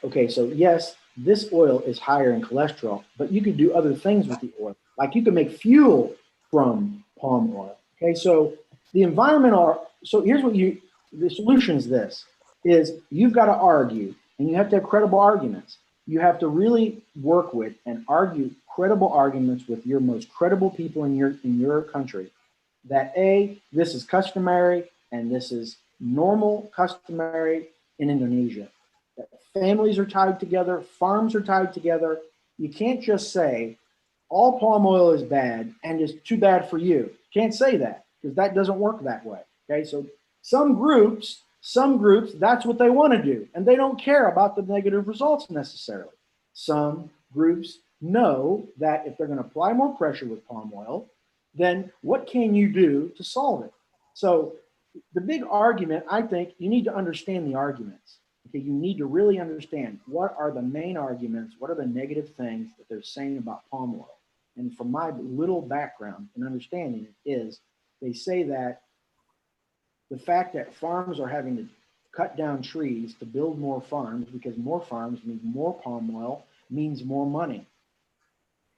okay, so yes, this oil is higher in cholesterol, but you could do other things with the oil. Like you can make fuel from palm oil. Okay, so the environmental, so here's what the solution is this, is you've got to argue, and you have to have credible arguments. You have to really work with and argue credible arguments with your most credible people in your country that this is customary and this is normal customary in Indonesia. That families are tied together, farms are tied together. You can't just say all palm oil is bad and is too bad for you. Can't say that because that doesn't work that way. Okay, so some groups, that's what they want to do, and they don't care about the negative results necessarily. Some groups know that if they're going to apply more pressure with palm oil, then what can you do to solve it? So the big argument, I think, you need to understand the arguments. Okay, you need to really understand what are the main arguments, what are the negative things that they're saying about palm oil. And from my little background and understanding is they say that the fact that farms are having to cut down trees to build more farms because more farms mean more palm oil means more money.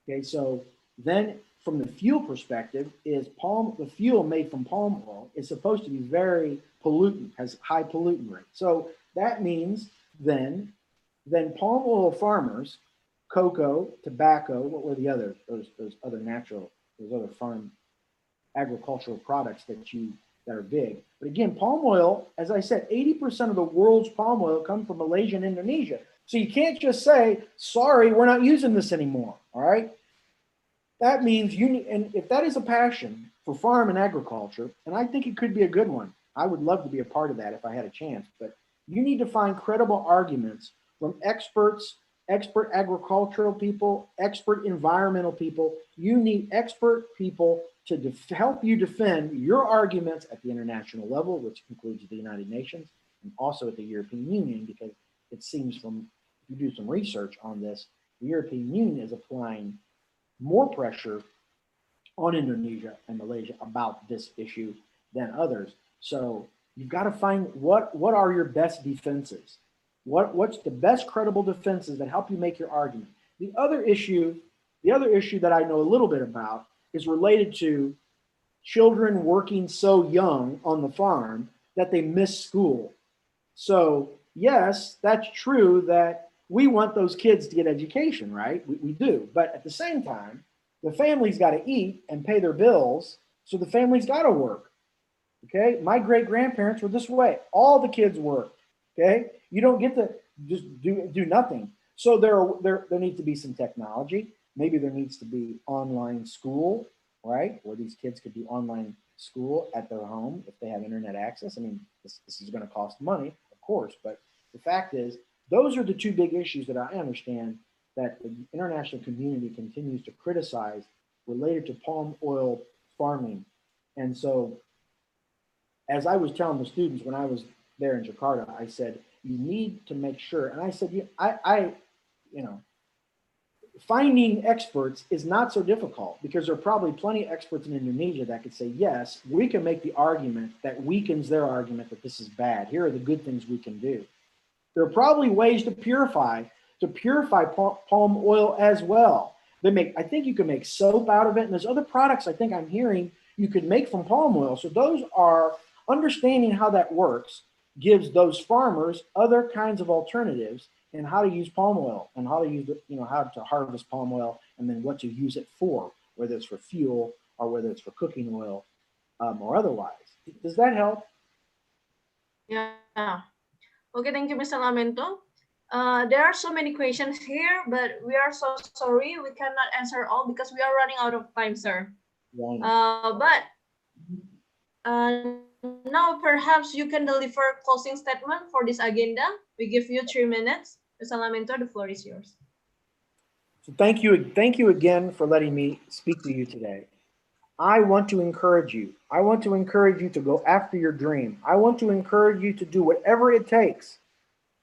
Okay, so then from the fuel perspective is the fuel made from palm oil is supposed to be very pollutant, has high pollutant rate. So that means then palm oil farmers, cocoa, tobacco, what were the other, those other farm agricultural products that are big. But again, palm oil, as I said, 80% of the world's palm oil comes from Malaysia and Indonesia. So you can't just say, sorry, we're not using this anymore, all right? That means and if that is a passion for farm and agriculture, and I think it could be a good one, I would love to be a part of that if I had a chance, but you need to find credible arguments from experts, expert agricultural people, expert environmental people. You need expert people to help you defend your arguments at the international level, which includes the United Nations and also at the European Union, because it seems from, if you do some research on this, the European Union is applying more pressure on Indonesia and Malaysia about this issue than others. So you've got to find what are your best defenses? What's the best credible defenses that help you make your argument? The other issue that I know a little bit about is related to children working so young on the farm that they miss school. So yes, that's true that we want those kids to get education, right? We do. But at the same time, the family's got to eat and pay their bills. So the family's got to work. Okay. My great grandparents were this way. All the kids worked. Okay. You don't get to just do nothing. So there needs to be some technology. Maybe there needs to be online school, right? Where these kids could do online school at their home if they have internet access. I mean, this is going to cost money, of course, but the fact is, those are the two big issues that I understand that the international community continues to criticize related to palm oil farming. And so, as I was telling the students when I was there in Jakarta, I said, you need to make sure, and I said, you know, finding experts is not so difficult because there are probably plenty of experts in Indonesia that could say, yes, we can make the argument that weakens their argument that this is bad. Here are the good things we can do. There are probably ways to purify palm oil as well. I think you can make soap out of it, and there's other products I think I'm hearing you could make from palm oil. So those are understanding how that works gives those farmers other kinds of alternatives in how to use palm oil and how to use it, how to harvest palm oil and then what to use it for, whether it's for fuel or whether it's for cooking oil or otherwise. Does that help? Yeah. Okay, thank you, Mr. Lamento. There are so many questions here, but we are so sorry we cannot answer all because we are running out of time, sir. Now perhaps you can deliver closing statement for this agenda. We give you 3 minutes. Mr. Lamento, the floor is yours. So thank you again for letting me speak to you today. I want to encourage you. I want to encourage you to go after your dream. I want to encourage you to do whatever it takes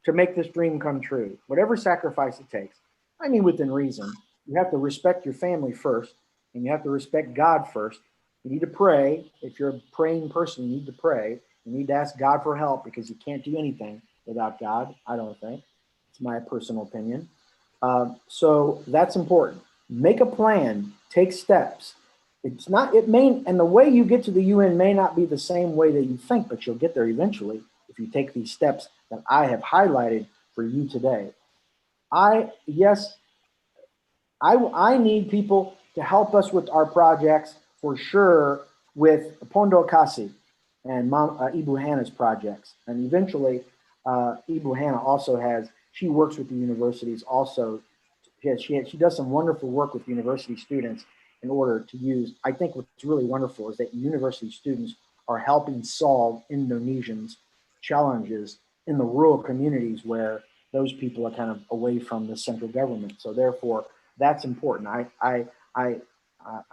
to make this dream come true, whatever sacrifice it takes. I mean, within reason. You have to respect your family first, and you have to respect God first. You need to pray. If you're a praying person, you need to pray. You need to ask God for help because you can't do anything without God, I don't think. It's my personal opinion. So that's important. Make a plan, take steps. And the way you get to the UN may not be the same way that you think, but you'll get there eventually if you take these steps that I have highlighted for you today. I need people to help us with our projects for sure with Pondo Kasi and Ibu Hanna's projects. And eventually, Ibu Hanna she works with the universities also. She does some wonderful work with university students in order to use. I think what's really wonderful is that university students are helping solve Indonesians' challenges in the rural communities where those people are kind of away from the central government. So therefore, that's important. I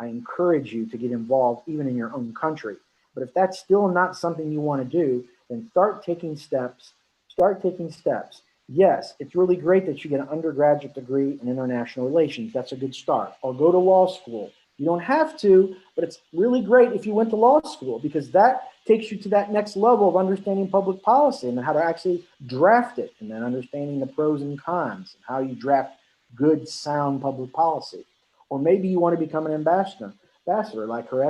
encourage you to get involved even in your own country. But if that's still not something you want to do, then start taking steps. Start taking steps. Yes, it's really great that you get an undergraduate degree in international relations. That's a good start. Or go to law school. You don't have to, but it's really great if you went to law school because that takes you to that next level of understanding public policy and how to actually draft it, and then understanding the pros and cons and how you draft good, sound public policy. Or maybe you want to become an ambassador like Her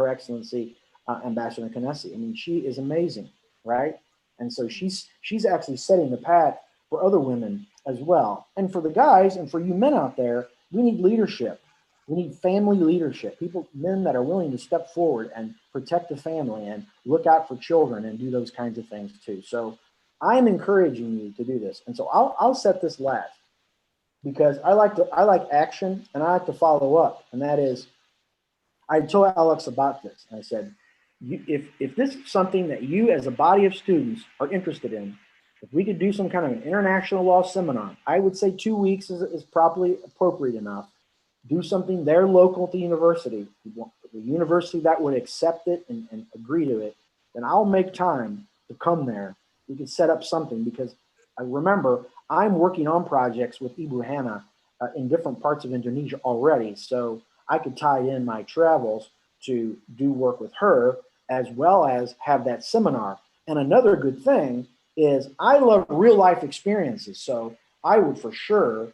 Excellency Ambassador Kanesi. I mean, she is amazing, right? And so she's actually setting the path for other women as well. And for the guys and for you men out there, we need leadership. We need family leadership, men that are willing to step forward and protect the family and look out for children and do those kinds of things too. So I'm encouraging you to do this. And so I'll set this last because I like action and I like to follow up. And that is, I told Alex about this. And I said, if this is something that you as a body of students are interested in, if we could do some kind of an international law seminar, I would say 2 weeks is probably appropriate enough. Do something there local at the university, the university that would accept it and agree to it, then I'll make time to come there. We could set up something because I remember I'm working on projects with Ibu Hanna in different parts of Indonesia already. So I could tie in my travels to do work with her as well as have that seminar. And another good thing is I love real life experiences. So I would for sure,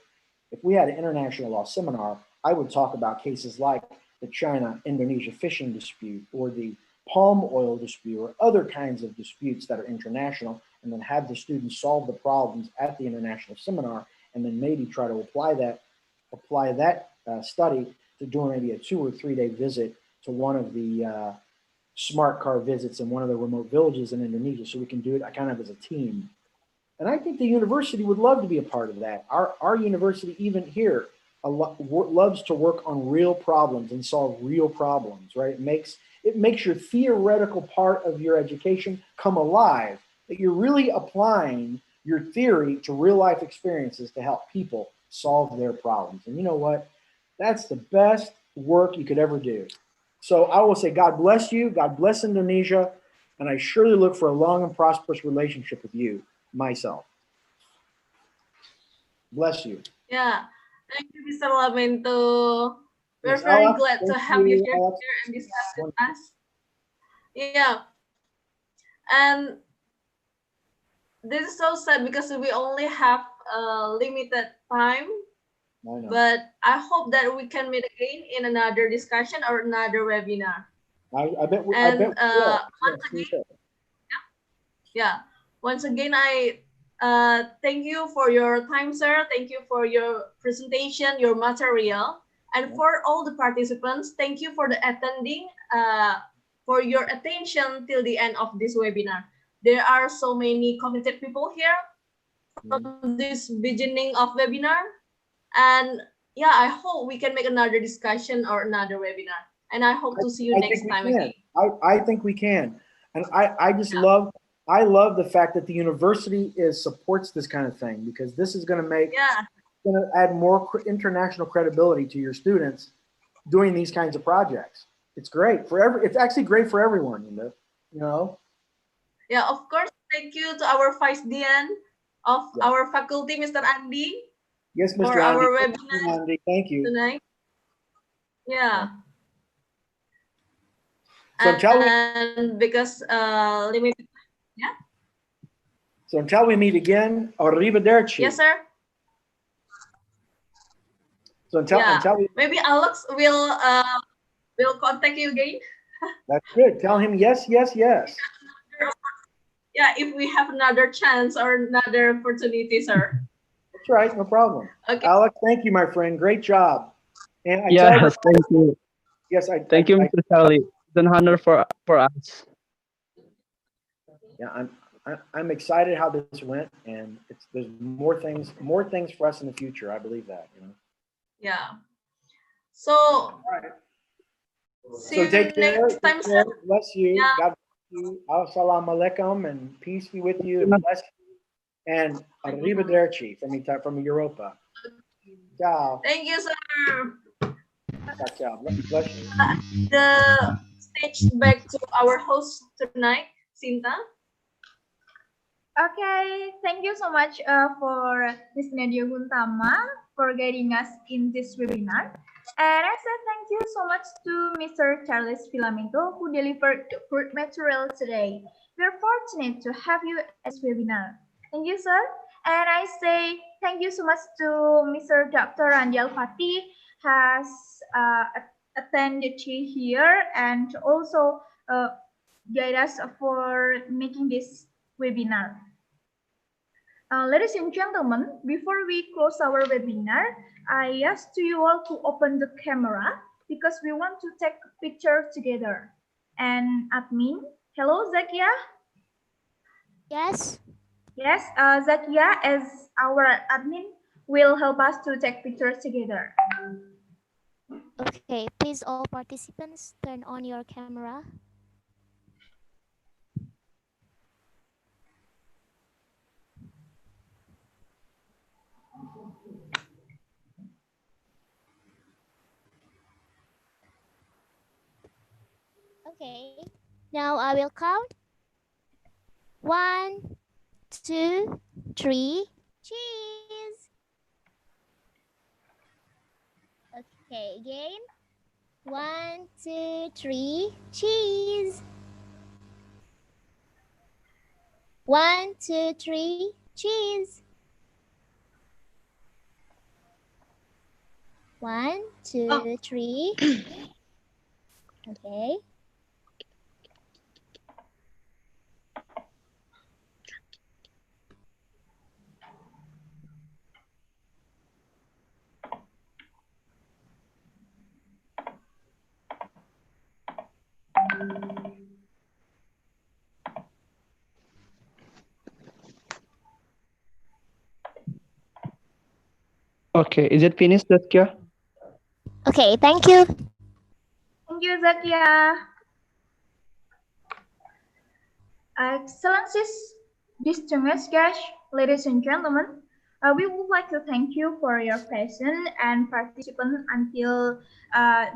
if we had an international law seminar, I would talk about cases like the China-Indonesia fishing dispute or the palm oil dispute or other kinds of disputes that are international, and then have the students solve the problems at the international seminar, and then maybe try to apply that study to doing maybe a 2 or 3 day visit to one of the smart car visits in one of the remote villages in Indonesia, so we can do it kind of as a team. And I think the university would love to be a part of that. Our university, even here, loves to work on real problems and solve real problems, right? It makes your theoretical part of your education come alive, that you're really applying your theory to real life experiences to help people solve their problems. And you know what? That's the best work you could ever do. So I will say, God bless you, God bless Indonesia, and I surely look for a long and prosperous relationship with you, myself. Bless you. Yeah, thank you, Mr. Lamento. We're Yes, very Alex, glad to thank have you you, here Alex. and discuss with us. Yeah, and this is so sad because we only have a limited time. I know. But I hope that we can meet again in another discussion or another webinar. I bet we And will. once Yes, we again, will. yeah, once again, I thank you for your time, sir. Thank you for your presentation, your material, and for all the participants. Thank you for the attending, for your attention till the end of this webinar. There are so many committed people here from this beginning of webinar. And yeah, I hope we can make another discussion or another webinar. And I hope to see you next time again. I think we can. And I just love the fact that the university supports this kind of thing, because this is going to add more international credibility to your students doing these kinds of projects. It's great it's actually great for everyone, you know. Yeah, of course. Thank you to our Vice Dean of our faculty, Mr. Andi. Yes, Mr. For Andy. our webinar Andy, thank you. tonight. Yeah. So and because limited, yeah. So until we meet again, arrivederci. Yes, sir. So until we, maybe Alex will contact you again. That's good. Tell him yes, yes, yes. Yeah, if we have another chance or another opportunity, sir. That's right, no problem. Okay. Alex, thank you, my friend. Great job. And yes, thank you. Yes, thank you, Mr. Charlie. It's an honor for us. Yeah, I'm excited how this went, and there's more things for us in the future. I believe that, you know. Yeah. So, so take care. Next time, sir. Bless you. Yeah. God bless you. Assalamu alaikum, and peace be with you. And bless you. And arrivederci from Europa. Ciao. Thank you, sir. Ciao. Bless you. The stage back to our host tonight, Sinta. Okay, thank you so much for Ms. Nadia Guntama for guiding us in this webinar. And I say thank you so much to Mr. Charles Filamento, who delivered the fruit material today. We're fortunate to have you at this webinar. Thank you, sir. And I say thank you so much to Mr. Dr. Ranjal Pati, has attended here and also guide us for making this webinar. Ladies and gentlemen, before we close our webinar, I ask to you all to open the camera because we want to take a picture together. And admin, hello Zakia? Yes. Yes, Zakia as our admin will help us to take pictures together. Okay, please all participants turn on your camera. Okay, now I will count. 1, 2, 3, cheese. Okay, again. 1, 2, 3, cheese. 1, 2, 3, cheese. 1, 2, 3. Okay. Okay, is it finished, Zaskia? Okay, thank you. Thank you, Zakia. Excellencies, distinguished guests, ladies and gentlemen, we would like to thank you for your patience and participation until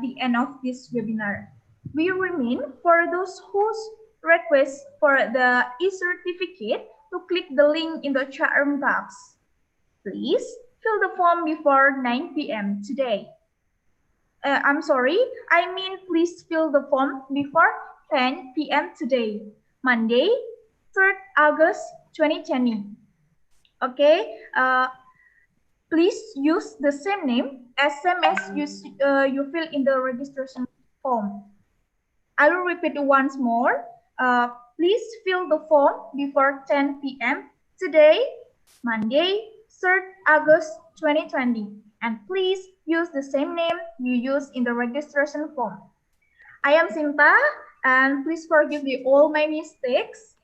the end of this webinar. We remain for those whose request for the e-certificate to click the link in the chat room tabs. Please fill the form before 9 p.m. today. I'm sorry, I mean please fill the form before 10 p.m. today, Monday, 3rd August 2020. Okay, please use the same name as you fill in the registration form. I will repeat it once more. Please fill the form before 10 p.m. today, Monday, 3rd August 2020. And please use the same name you use in the registration form. I am Sinta, and please forgive me all my mistakes.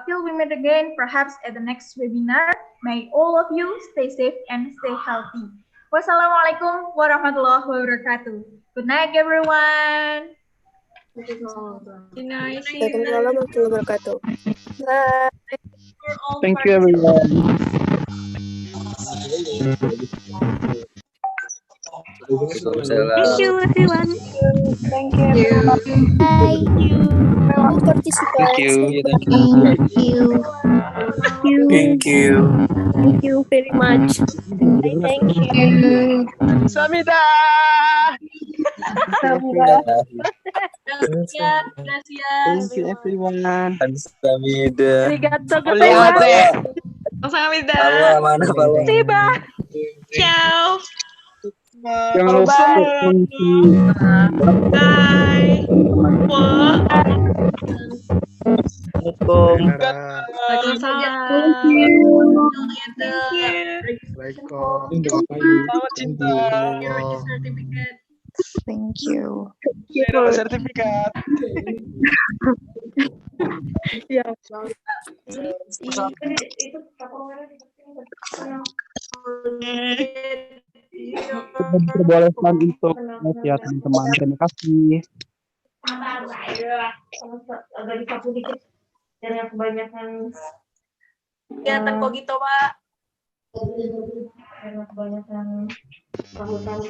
Till we meet again, perhaps at the next webinar, may all of you stay safe and stay healthy. Wassalamualaikum warahmatullahi wabarakatuh. Good night, everyone. Good night. See you. Waalaikumsalam warahmatullahi wabarakatuh. Bye. For all Thank you, everyone. Thank you, everyone. Thank you, everyone. Bye. All Thank participants. you. Thank you. Thank you. Thank you very much. Thank you. Samida. Gracias. Gracias. Thank you, everyone. Kamsahamnida. Arigato Salamat. gozaimasu. Allah mana Allah. Tiba. Ciao. Jangan lupa kunci. Bye. Wah. Assalamualaikum. Waalaikumsalam. Selamat cinta. Your certificate. Thank you. Dapat sertifikat. Ya. Diperbolehkan untuk ya teman-teman. Terima kasih. Agak disapu dikit. Jangan kebanyakan. Kegiatan Cogito, Pak. Jangan kebanyakan tahu-tahu.